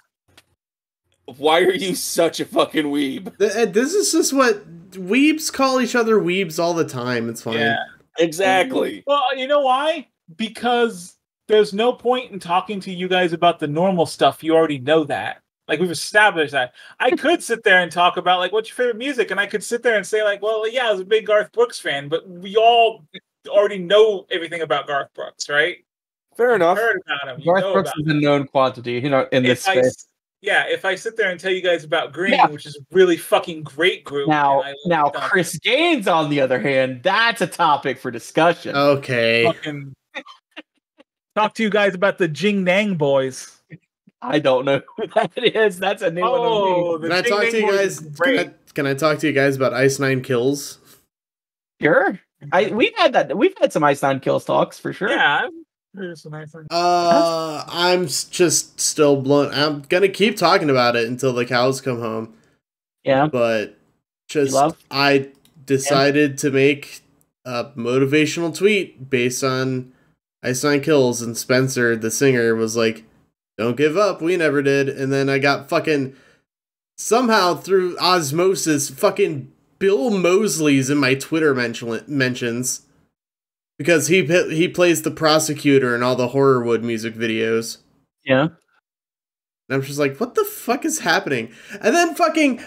Why are you such a fucking weeb? This is just what weebs call each other weebs all the time. It's fine. Yeah. Exactly. Well, you know why? Because there's no point in talking to you guys about the normal stuff. You already know that. Like, we've established that. I could sit there and talk about, like, what's your favorite music? And I could sit there and say, like, well, yeah, I was a big Garth Brooks fan, but we all already know everything about Garth Brooks, right? Fair enough. You've heard about him. Garth Brooks is a known quantity, in this space. If I sit there and tell you guys about Green, which is a really fucking great group. Now, Chris Gaines, on the other hand, that's a topic for discussion. Okay. Fucking talk to you guys about the Jing Nang Boys. I don't know who that is. That's a name of a Can I talk to you guys? Can I talk to you guys about Ice Nine Kills? Sure. We've had some Ice Nine Kills talks for sure. Yeah. I'm just still blown. I'm gonna keep talking about it until the cows come home. Yeah. But I decided to make a motivational tweet based on Ice Nine Kills, and Spencer, the singer, was like, "Don't give up, we never did." And then I got fucking somehow through osmosis, fucking Bill Moseley's in my Twitter mentions. Because he plays the prosecutor in all the Horrorwood music videos. Yeah. And I'm just like, what the fuck is happening? And then fucking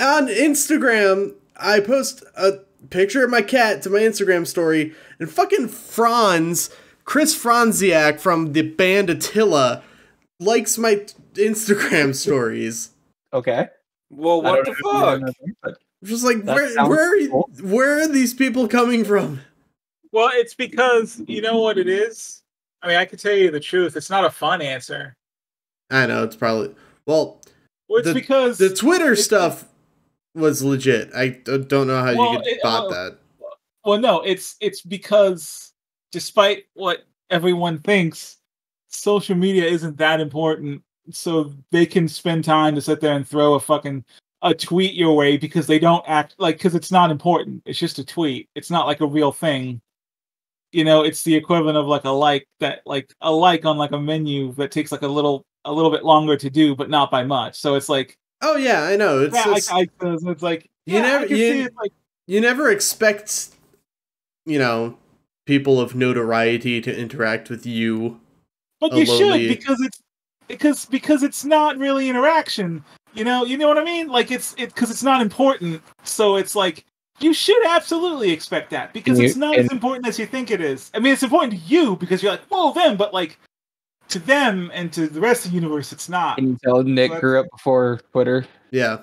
on Instagram, I post a picture of my cat to my Instagram story, and fucking Chris Franziak from the band Attila, likes my Instagram stories. Okay. Well, what the fuck? I'm just like, where are these people coming from? Well, it's because, you know what it is? I mean, I can tell you the truth. It's not a fun answer. I know, it's probably... Well, it's because... The Twitter stuff was legit. I don't know how you could bot that. Well, no, it's because despite what everyone thinks, social media isn't that important. So they can spend time to sit there and throw a tweet your way because they don't act like... Because it's not important. It's just a tweet. It's not like a real thing. It's the equivalent of like a like on like a menu that takes like a little bit longer to do, but not by much. So it's like, oh yeah, I know. It's it's like you never expect, people of notoriety to interact with you. But you should because it's not really interaction. You know what I mean? Like it's because it's not important. So it's like. You should absolutely expect that because it's not as important as you think it is. I mean, it's important to you because you're like, whoa, them, but like to them and to the rest of the universe, it's not. Can you tell Nick grew up before Twitter? Yeah.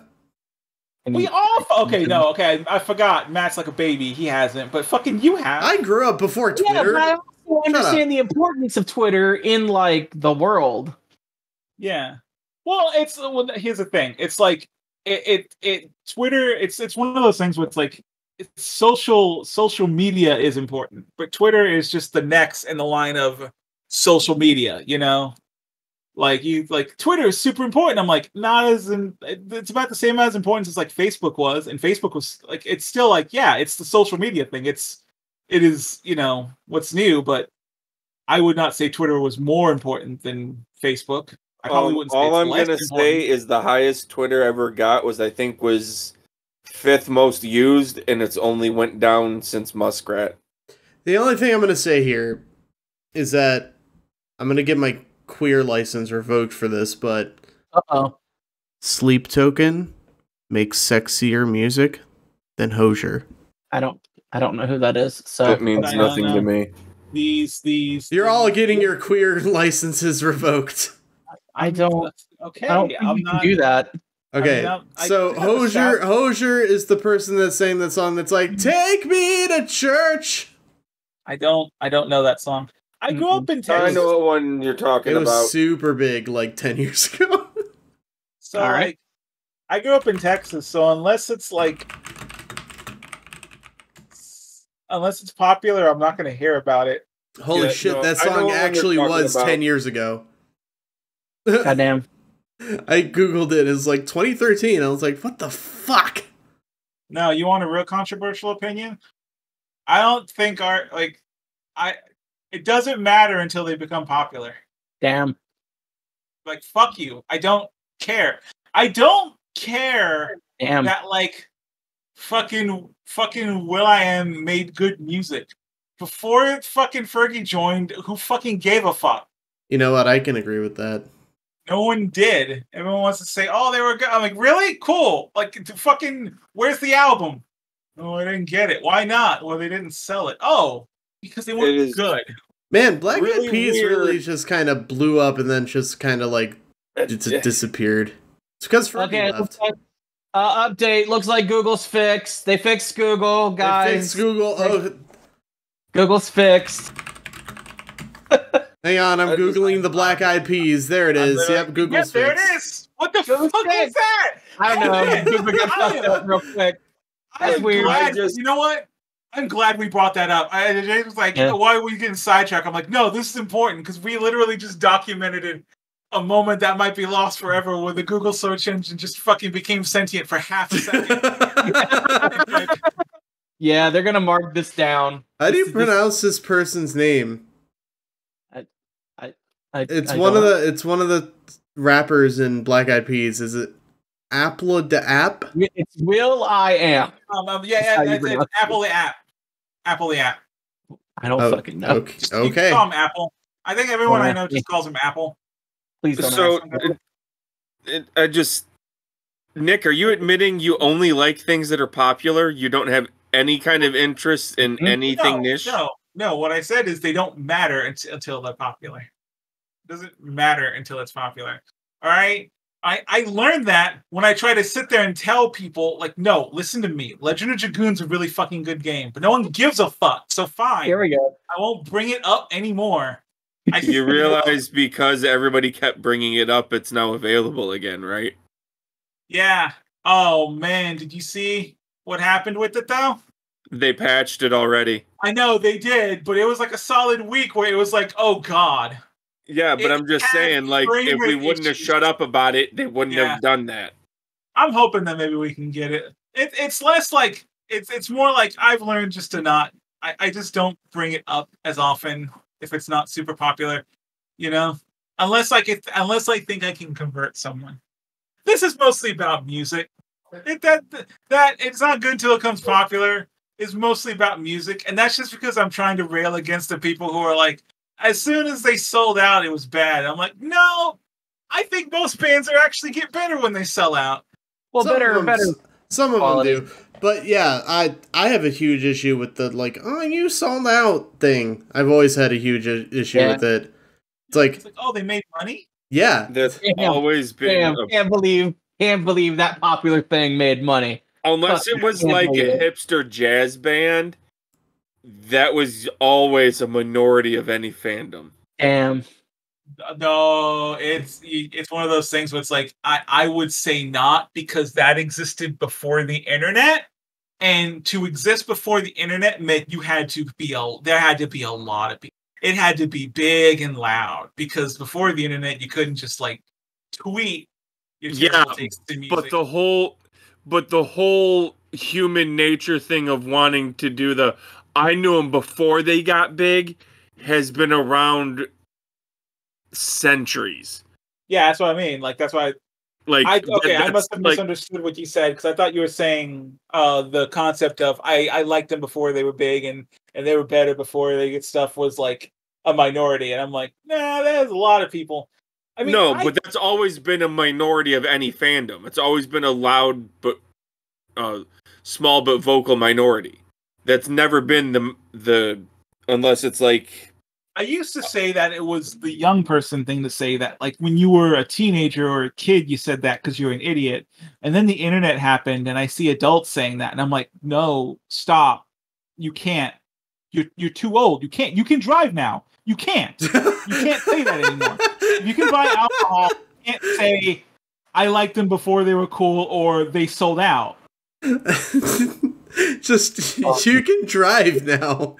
I forgot. Matt's like a baby. He hasn't, but fucking you have. I grew up before Twitter. Yeah, but I also understand the importance of Twitter in like the world. Yeah. Well, here's the thing. It's like, Twitter, it's one of those things where it's like social media is important, but Twitter is just the next in the line of social media. Like Twitter is super important. I'm like, not as in, it's about the same as importance as like Facebook was, and Facebook was like, it's still like, yeah, it's the social media thing. It is what's new, but I would not say Twitter was more important than Facebook. I probably wouldn't say all it's I'm less gonna important. say is the highest Twitter ever got was 5th most used, and it's only went down since Muskrat. The only thing I'm going to say here is that I'm going to get my queer license revoked for this, but Sleep Token makes sexier music than Hozier. I don't know who that is. So that means nothing to me. You're all getting your queer licenses revoked. I don't. Okay, I don't think you can do that. Okay, so Hozier is the person that's saying that song that's like, "Take me to church." I don't know that song. I grew up in Texas. I know what one you're talking about. It was super big like 10 years ago. So I grew up in Texas, so unless it's popular, I'm not going to hear about it. Holy shit, that song actually was 10 years ago. Goddamn. I googled it. It was like 2013. I was like, what the fuck? No, you want a real controversial opinion? I don't think it doesn't matter until they become popular. Damn. Like, fuck you. I don't care. I don't care that fucking will.i.am made good music. Before fucking Fergie joined, who fucking gave a fuck? You know what? I can agree with that. No one did. Everyone wants to say, oh, they were good. I'm like, really? Cool. Like, fucking, where's the album? Oh, I didn't get it. Why not? Well, they didn't sell it. Oh, because they weren't good. Man, Black Eyed Peas really just kind of blew up and then just kind of like disappeared. It's because Fergie left. Update. Looks like Google's fixed. They fixed Google, guys. They fixed Google. Google's fixed. Hang on, I'm Googling the Black Eyed Peas. There it is. Yep, Google's there fixed. it is. What the fuck is that? I don't know. Google got fucked up real quick. That's weird. You know what? I'm glad we brought that up. Jay was like, why are we getting sidetracked? I'm like, no, this is important because we literally just documented a moment that might be lost forever where the Google search engine just fucking became sentient for half a second. Yeah, they're going to mark this down. How do you pronounce this person's name? It's one of the rappers in Black Eyed Peas. Is it Apple the App? It's will.i.am. It's Apple the App. Apple the App. I don't fucking know. Okay. You can call him Apple. I think everyone I know just calls him Apple. Please don't. Nick, are you admitting you only like things that are popular? You don't have any kind of interest in anything niche? No. What I said is they don't matter until they're popular. It doesn't matter until it's popular. All right? I learned that when I try to sit there and tell people, like, no, listen to me. Legend of Dragoon's a really fucking good game, but no one gives a fuck. So fine. Here we go. I won't bring it up anymore. You realize because everybody kept bringing it up, it's now available again, right? Yeah. Oh, man. Did you see what happened with it, though? They patched it already. I know they did, but it was like a solid week where it was like, oh, God. Yeah, but I'm just saying, like, if we wouldn't have shut up about it, they wouldn't have done that. I'm hoping that maybe we can get it. It's less like, it's more like I've learned just to not, I just don't bring it up as often if it's not super popular, unless I think I can convert someone. This is mostly about music. That it's not good until it becomes popular. It's mostly about music, and that's just because I'm trying to rail against the people who are like, as soon as they sold out, it was bad. I'm like, no, I think most bands are actually get better when they sell out. Well, better. Some of them do. But yeah, I have a huge issue with the, like, oh, you sold out thing. I've always had a huge issue with it. It's like, oh, they made money? Yeah. That's always been... Can't believe that popular thing made money. Unless it was like a hipster jazz band, that was always a minority of any fandom. Damn. No, it's one of those things where it's like, I would say not, because that existed before the internet. And to exist before the internet meant there had to be a lot of people. It had to be big and loud, because before the internet, you couldn't just like tweet your terrible taste in music. But the whole human nature thing of wanting to do I knew them before they got big has been around centuries. Yeah, that's what I mean. Like, that's why. I must have misunderstood what you said, because I thought you were saying the concept of I liked them before they were big and they were better before they get stuff was like a minority, and I'm like, nah, there's a lot of people. I mean, but that's always been a minority of any fandom. It's always been a loud but small but vocal minority. That's never been the unless it's like. I used to say that it was the young person thing to say that. Like, when you were a teenager or a kid, you said that because you're an idiot. And then the internet happened, and I see adults saying that, and I'm like, no, stop. You can't. You're too old. You can't. You can drive now. You can't. You can't say that anymore. If you can buy alcohol, you can't say, I liked them before they were cool, or they sold out. Just, you can drive now.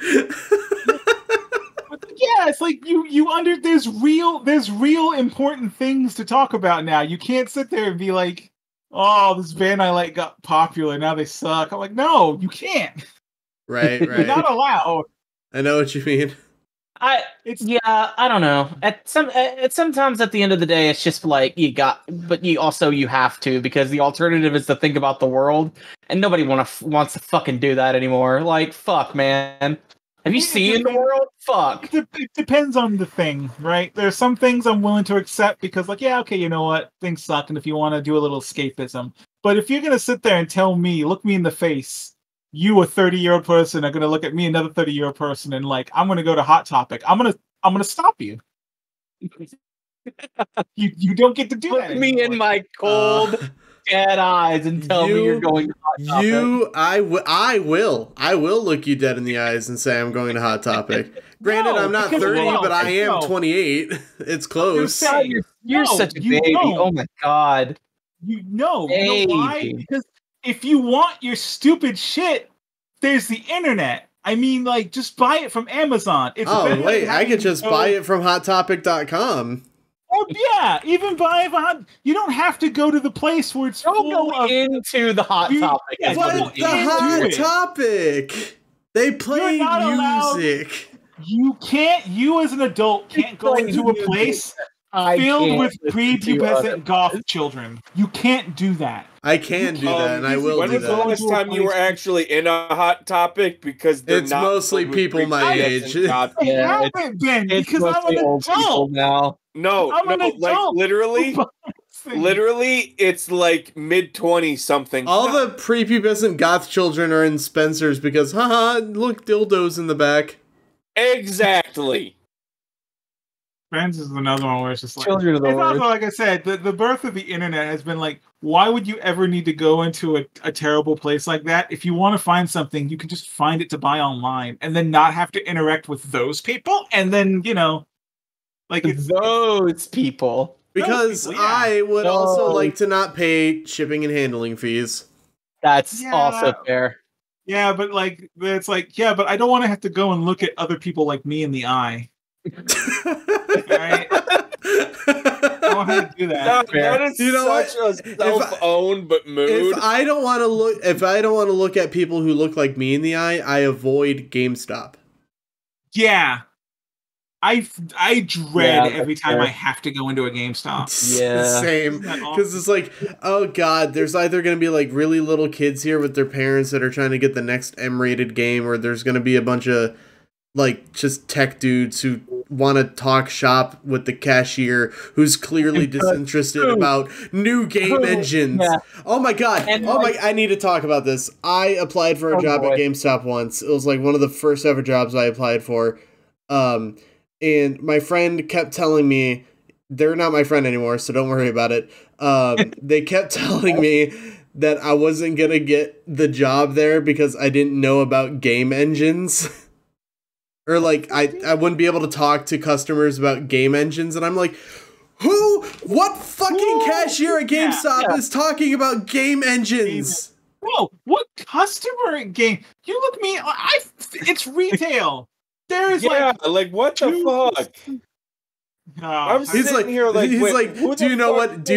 Yeah, it's like there's real important things to talk about now. You can't sit there and be like, oh, this band I like got popular, now they suck. I'm like, no, you can't. Right. You're not allowed. I know what you mean. I don't know. Sometimes at the end of the day, it's just like you have to, because the alternative is to think about the world, and nobody wants to fucking do that anymore. Like, fuck, man. Have you seen the world? Fuck. It depends on the thing, right? There's some things I'm willing to accept because, like, yeah, okay, you know what? Things suck, and if you want to do a little escapism. But if you're going to sit there and look me in the face, you, a 30-year-old person, are going to look at me, another 30-year-old person, and, like, I'm going to go to Hot Topic. I'm going to stop you. You don't get to do that anymore. Me in my cold, dead eyes and tell me you're going to Hot Topic. I will look you dead in the eyes and say I'm going to Hot Topic. Granted, I'm not 30, but I am 28. It's close. You're such a baby. Oh my god. You know why? Because if you want your stupid shit, there's the internet. I mean, like, just buy it from Amazon. I could just buy it from HotTopic.com. Oh yeah, even buy it. You don't have to go to the place where it's into the Hot Topic. But the Hot Topic, they play music. You can't. You as an adult can't go into a place filled with prepubescent goth children. You can't do that. I can do that, and I will do that. When was the last time you were actually in a Hot Topic? Because it's mostly people my age. I haven't been, because I'm an adult now. No, like literally, it's like mid-20s something. All the prepubescent goth children are in Spencer's because, haha, look, dildos in the back. Exactly. Friends is another one where it's just like, children of the world. Also, like I said, the birth of the internet has been like, why would you ever need to go into a terrible place like that? If you want to find something, you can just find it to buy online and then not have to interact with those people. And then, like, it's those people. Because I would also like to not pay shipping and handling fees. That's also fair. Yeah, but like, it's like, yeah, but I don't want to have to go and look at other people like me in the eye. Right? I don't have to do that. That is such a self-owned but mood. If I don't want to look at people who look like me in the eye, I avoid GameStop. Yeah. I dread every time I have to go into a GameStop. Yeah, same. Because it's like, oh god, there's either going to be like really little kids here with their parents that are trying to get the next M-rated game, or there's going to be a bunch of like just tech dudes who want to talk shop with the cashier who's clearly disinterested about new game engines. Yeah. Oh my god. I need to talk about this. I applied for a job at GameStop once. It was like one of the first ever jobs I applied for. And my friend kept telling me, they're not my friend anymore, so don't worry about it. They kept telling me that I wasn't going to get the job there because I didn't know about game engines. Or like, I wouldn't be able to talk to customers about game engines. And I'm like, what fucking cashier at GameStop is talking about game engines? No, what customer game? You look me. It's retail. There is like what the fuck? I'm sitting here like, do you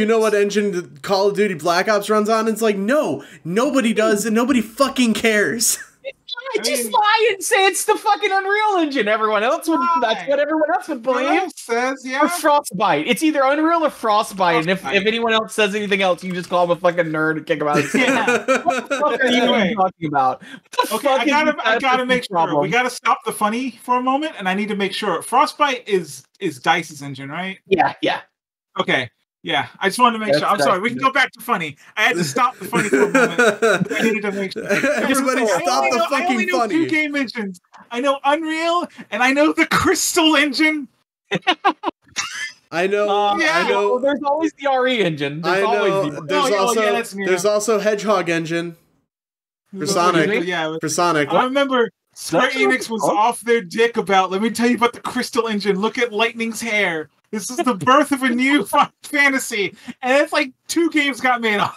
know what engine Call of Duty Black Ops runs on? It's like, no, nobody does, and nobody fucking cares. Just lie and say it's the fucking Unreal Engine. That's what everyone else would believe. Says, Or Frostbite. It's either Unreal or Frostbite. And if anyone else says anything else, you just call them a fucking nerd and kick them out of the What the fuck are you even talking about? Okay, I gotta make sure. We gotta stop the funny for a moment, and I need to make sure. Frostbite is DICE's engine, right? Yeah. Okay. Yeah, I just wanted to make sure. I'm sorry. We can go back to funny. I had to stop the funny for a moment. I needed to make sure. Everybody stop the fucking funny. I only know 2 game engines. I know Unreal, and I know the Crystal engine. I know. I know. There's always the RE engine. There's also Hedgehog engine for Sonic. Yeah, for Sonic. I remember Square Enix was off their dick about. Let me tell you about the Crystal engine. Look at Lightning's hair. This is the birth of a new fantasy, and it's like 2 games got made on.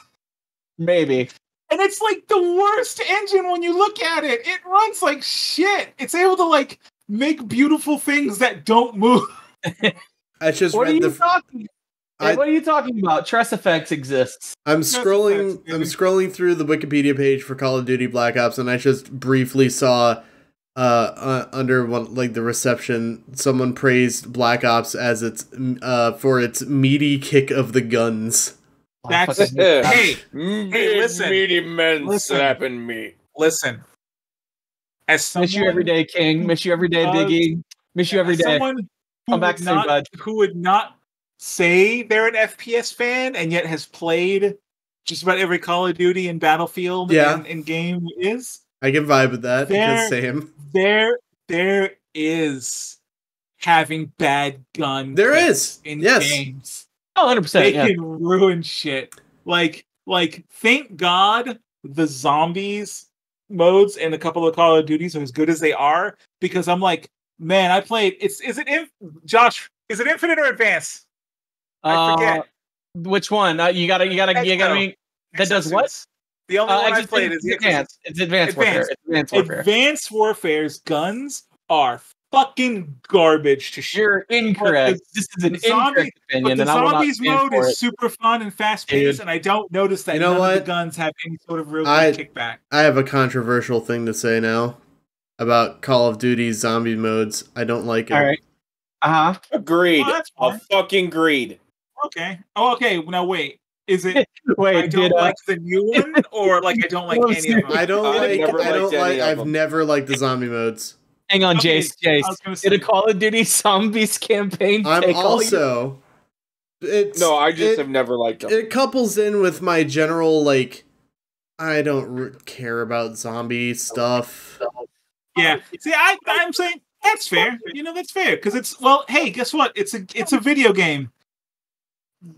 Maybe. And it's like the worst engine when you look at it. It runs like shit. It's able to like make beautiful things that don't move. I just what are you talking about? Tress Effects exists. I'm scrolling through the Wikipedia page for Call of Duty Black Ops, and I just briefly saw under the reception, someone praised Black Ops as its for its meaty kick of the guns. That's hey, listen, meaty men slapping me. Listen, as someone, miss you every day, King. Miss you every day, Diggy. Miss you every day. Someone who would not say they're an FPS fan and yet has played just about every Call of Duty and Battlefield and game is. I can vibe with that. Same. There is having bad gun. There is in games. Oh, 100%. They can ruin shit. Like, thank God the zombies modes in a couple of Call of Duties are as good as they are, because I'm like, man, I played. Josh? Is it Infinite or Advanced? I forget. Which one? You gotta. That does what? The only one I played is Advanced. It's Advanced Warfare. Advanced Warfare's guns are fucking garbage to shit. You're incorrect. This is an incorrect opinion. But the zombies mode is super fun and fast paced, and I don't notice that none of the guns have any sort of real kickback. I have a controversial thing to say now about Call of Duty zombie modes. I don't like it. All right. Agreed. Fucking agreed. Okay. Oh, okay. Now wait. Is it? Wait, I don't like the new one, or like I don't like any of them? I've never liked the zombie modes. Hang on, Jace. Did a Call of Duty Zombies campaign? I just have never liked them. It couples in with my general I don't care about zombie stuff. Yeah. See, I'm saying that's fair. That's fair because hey, guess what? It's a video game.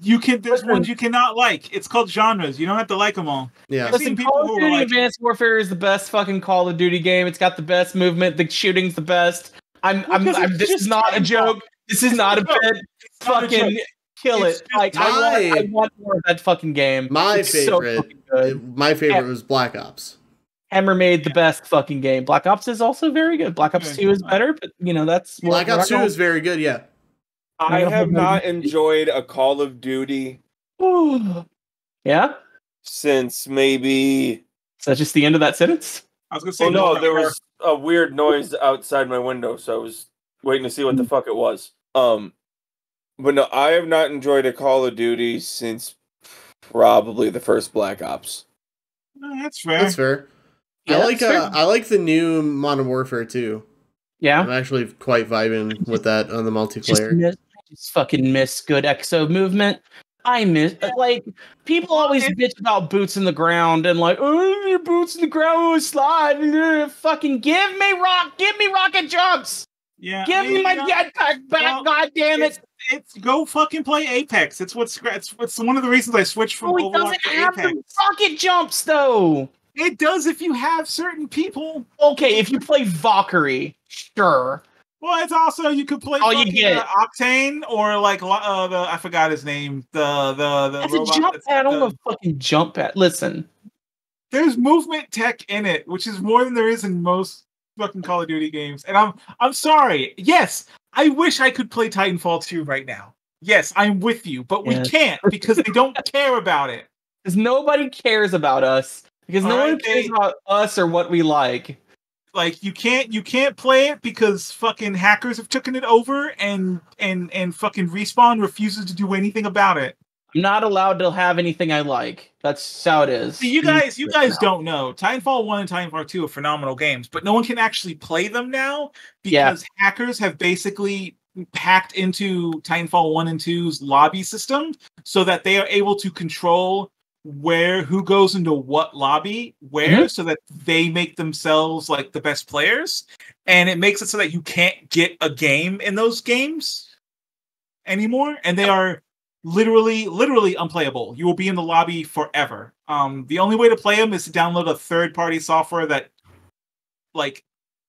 There's ones you cannot like. It's called genres. You don't have to like them all. Yeah. Listen, Call of Duty Advanced Warfare is the best fucking Call of Duty game. It's got the best movement. The shooting's the best. This is not a joke. This is not a bit. Fucking kill it. I want more of that fucking game. My favorite was Black Ops. Hammer made the best fucking game. Black Ops is also very good. Black Ops 2 is better, but that's Black Ops 2 is very good. Yeah. I have not enjoyed a Call of Duty. Yeah? Since maybe... Is that just the end of that sentence? I was going to say... no, there was a weird noise outside my window, so I was waiting to see what the fuck it was. But no, I have not enjoyed a Call of Duty since probably the first Black Ops. No, that's fair. Yeah, I like the new Modern Warfare 2. Yeah? I'm actually quite vibing with that on the multiplayer. Just fucking miss good exo movement. I miss people always bitch about boots in the ground and your boots in the ground slide. Fucking give me rocket jumps. Yeah, give me my jetpack back. God damn it! It's go fucking play Apex. It's one of the reasons I switched from Overwatch to Apex. It doesn't have the rocket jumps though. It does if you have certain people. Okay, if you play Valkyrie, sure. Well, it's also you could play Octane or I forgot his name. The that's robot. A jump pad. I don't know fucking jump pad. Listen, there's movement tech in it, which is more than there is in most fucking Call of Duty games. And I'm sorry. Yes, I wish I could play Titanfall 2 right now. Yes, I'm with you, but we can't because they don't care about it. Because nobody cares about us. Because no one cares about us or what we like. Like you can't play it because fucking hackers have taken it over and fucking Respawn refuses to do anything about it. I'm not allowed to have anything I like. That's how it is. See, you guys don't know. Titanfall 1 and Titanfall 2 are phenomenal games, but no one can actually play them now because hackers have basically hacked into Titanfall 1 and 2's lobby system so that they are able to control who goes into what lobby so that they make themselves like the best players, and it makes it so that you can't get a game in those games anymore, and they are literally unplayable. You will be in the lobby forever. The only way to play them is to download a third-party software that like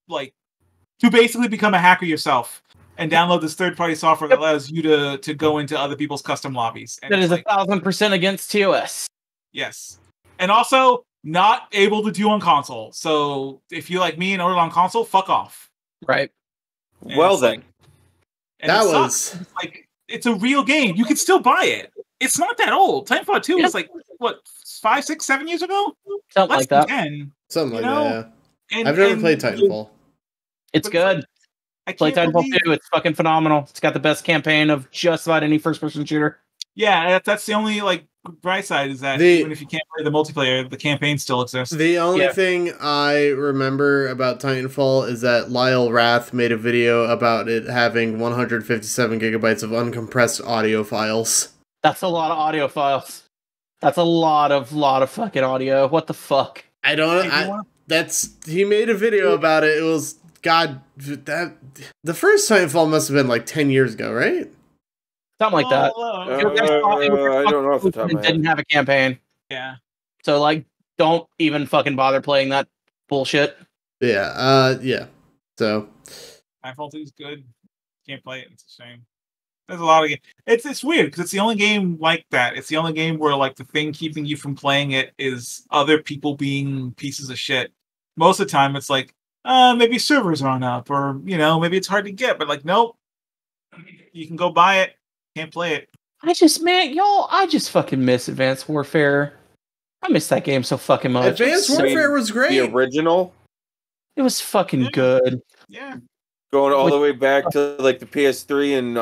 to basically become a hacker yourself and download this third-party software that allows you to go into other people's custom lobbies. And that is 1,000% against TOS. Yes. And also not able to do on console. So if you like me and ordered on console, fuck off. Right. And well then. That was it's a real game. You can still buy it. It's not that old. Titanfall 2 was like what 5, 6, 7 years ago? Something like that. 10. Something like that, yeah. I've never played Titanfall. It's good. Play Titanfall 2. It's fucking phenomenal. It's got the best campaign of just about any first-person shooter. Yeah, that's the only bright side is that even if you can't play the multiplayer, the campaign still exists. The only thing I remember about Titanfall is that Lyle Rath made a video about it having 157 gigabytes of uncompressed audio files. That's a lot of audio files. That's a lot of fucking audio. What the fuck? He made a video about it. It was the first Titanfall must have been like 10 years ago, right? Something like that. I don't know off the top of my head. Didn't have a campaign. Yeah. So don't even fucking bother playing that bullshit. Yeah. Yeah. So. Titanfall 2 is good. Can't play it. It's a shame. There's a lot of games. It's weird because it's the only game like that. It's the only game where the thing keeping you from playing it is other people being pieces of shit. Most of the time, it's maybe servers aren't up, or maybe it's hard to get. But nope, you can go buy it. Can't play it. I just fucking miss Advanced Warfare. I miss that game so fucking much. Advanced Warfare was great. The original? It was fucking good. Yeah. Going all the way back to the PS3 and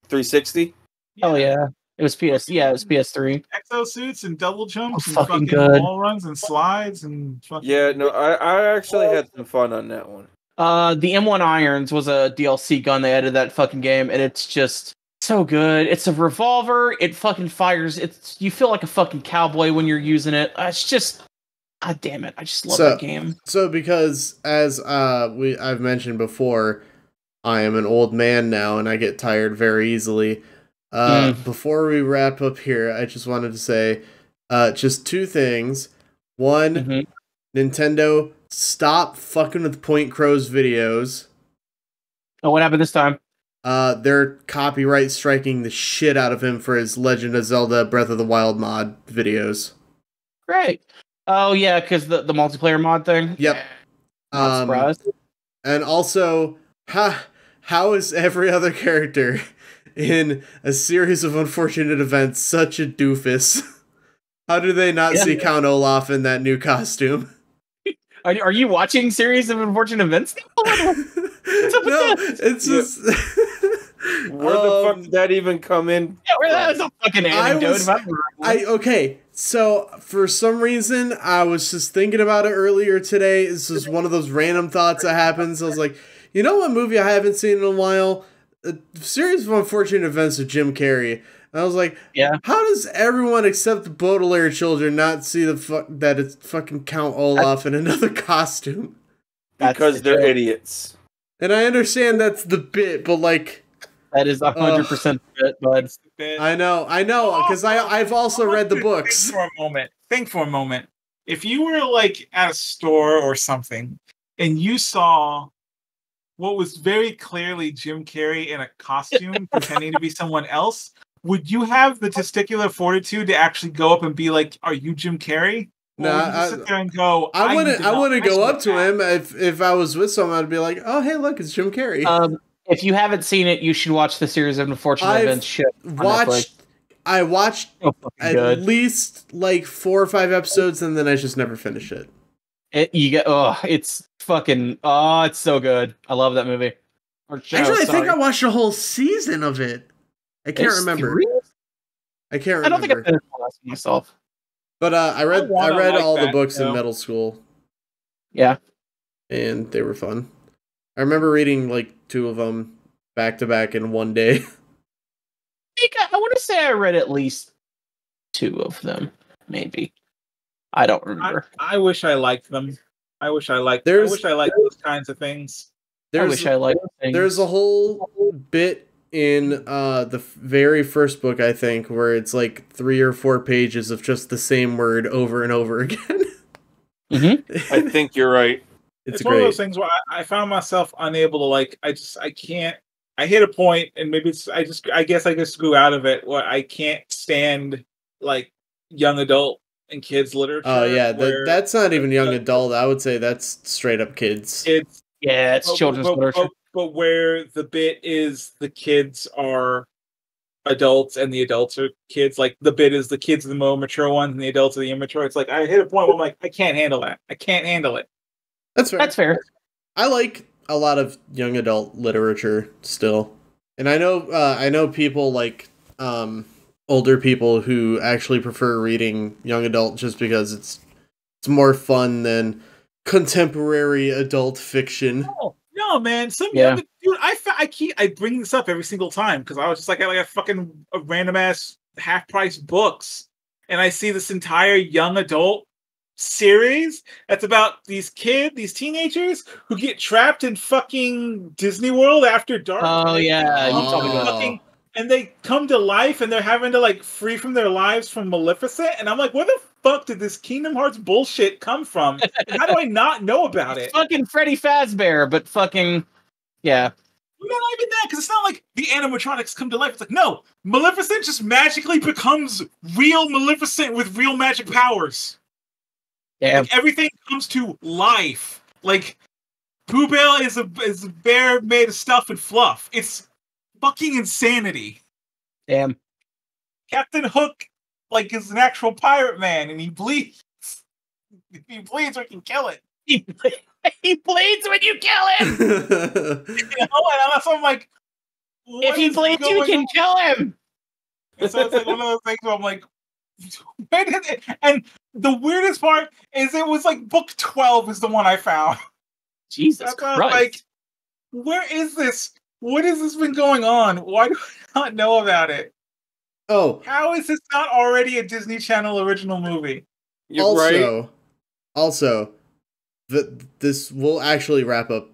360? Oh yeah. It was it was PS3. Exosuits and double jumps and fucking good. wall runs and slides and fucking... Yeah, no, I actually had some fun on that one. The M1 Irons was a DLC gun they added that fucking game, and it's just so good. It's a revolver. It fucking fires. You feel like a fucking cowboy when you're using it. It's just, god damn it! I just love that game. So because as I've mentioned before, I am an old man now, and I get tired very easily. Before we wrap up here, I just wanted to say just two things. One, Nintendo, stop fucking with Point Crow's videos. Oh, what happened this time? They're copyright striking the shit out of him for his Legend of Zelda Breath of the Wild mod videos. Great. Oh yeah, because the multiplayer mod thing. Yep. Not surprised. And also, how is every other character in a series of unfortunate events such a doofus? How do they not see Count Olaf in that new costume? Are you watching Series of Unfortunate Events? No, it's just... Where the fuck did that even come in? Yeah, that's a fucking anecdote. Okay, so for some reason, I was just thinking about it earlier today. This is one of those random thoughts that happens. I was like, you know what movie I haven't seen in a while? A Series of Unfortunate Events with Jim Carrey. And I was like, how does everyone except the Baudelaire children not see that it's fucking Count Olaf in another costume? Because they're idiots. And I understand that's the bit, but that is 100% bit, bud. I know, because I've also read the books. Think for a moment. If you were at a store or something, and you saw what was very clearly Jim Carrey in a costume pretending to be someone else, would you have the testicular fortitude to actually go up and be like, "Are you Jim Carrey?" No, Or would you just sit there and go, I wouldn't go up to that. him if I was with someone. I'd be like, "Oh, hey, look, it's Jim Carrey." If you haven't seen it, you should watch the series of unfortunate events. Shit, I watched at good. least like 4 or 5 episodes, and then I just never finished it. It's fucking it's so good. I love that movie. Actually, I think I watched a whole season of it. I can't remember. 3? I can't remember. I don't think I finished the last one myself. But I read all the books in middle school. Yeah, and they were fun. I remember reading like 2 of them back to back in one day. I want to say I read at least 2 of them, maybe. I don't remember. I wish I liked them. I wish I liked those kinds of things. I wish I liked things. There's a whole bit in the very first book, I think, where it's like 3 or 4 pages of just the same word over and over again. Mm-hmm. I think you're right. It's one of those things where I found myself unable to I can't. I hit a point, and maybe I guess I just grew out of it where I can't stand like young adult and kids literature. Oh yeah, that's not even young adult. I would say that's straight up kids. It's children's literature. But where the bit is the kids are adults and the adults are kids. Like the bit is the kids are the more mature ones and the adults are the immature. It's like I hit a point where I'm like, I can't handle that. I can't handle it. That's fair. That's fair. I like a lot of young adult literature still, and I know people like older people who actually prefer reading young adult just because it's more fun than contemporary adult fiction. No, man. Dude, I bring this up every single time because I was just like, I got fucking random ass half price books, and I see this entire young adult series that's about these teenagers who get trapped in fucking Disney World after dark. Oh yeah, and they come to life and they're having to like free from their lives from Maleficent, and I'm like, where the fuck did this Kingdom Hearts bullshit come from? And how do I not know about it? Fucking Freddy Fazbear, but fucking yeah. Not even that, because it's not like the animatronics come to life. It's like, no, Maleficent just magically becomes real Maleficent with real magic powers. Yeah, like, everything comes to life. Like Pooh Bear is a bear made of stuff and fluff. It's fucking insanity. Damn. Captain Hook, like, is an actual pirate man, and he bleeds. If he bleeds, we can kill it. He bleeds when you kill him. And I'm like, if he bleeds, you can kill him. And so it's like one of those things where I'm like, and the weirdest part is it was like book 12 is the one I found. Jesus Christ. Like, where is this? What has this been going on? Why do I not know about it? Oh. How is this not already a Disney Channel original movie? You're right. This will actually wrap up.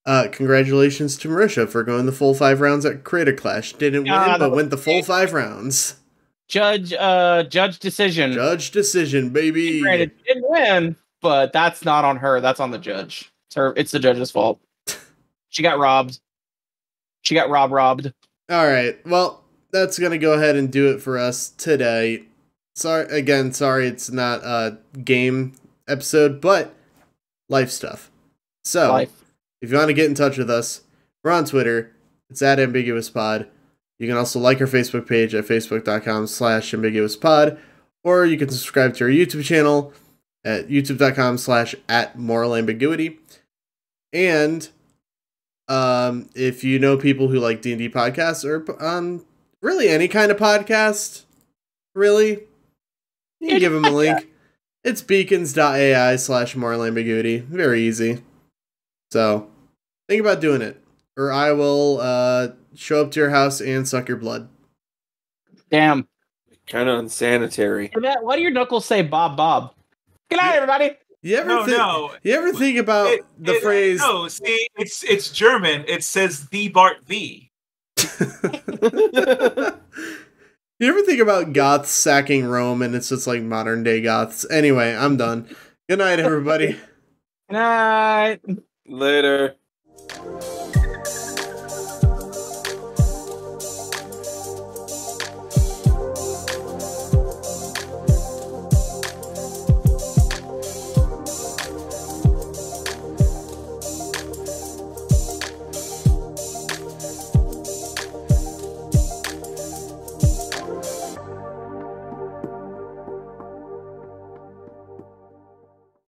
Congratulations to Marisha for going the full 5 rounds at Creator Clash. Didn't win, but went the full 5 rounds. Judge decision. Judge decision, baby. Granted, she didn't win, but that's not on her. That's on the judge. It's the judge's fault. She got robbed. She got robbed. All right. Well, that's going to go ahead and do it for us today. Sorry it's not a game episode, but life stuff. So, if you want to get in touch with us, we're on Twitter. It's @AmbiguousPod. You can also like our Facebook page at facebook.com/ambiguouspod, or you can subscribe to our YouTube channel at youtube.com/@moralambiguity. And if you know people who like D&D podcasts or really any kind of podcast, really, you can give them a link. It's beacons.ai/moralambiguity. Very easy. So, think about doing it, or I will show up to your house and suck your blood. Damn. Kind of unsanitary. Why do your knuckles say Bob? Good night, everybody. You ever think about the phrase? No, see, it's German. It says the Bart the. You ever think about Goths sacking Rome and it's just like modern day Goths? Anyway, I'm done. Good night, everybody. Good night. Later.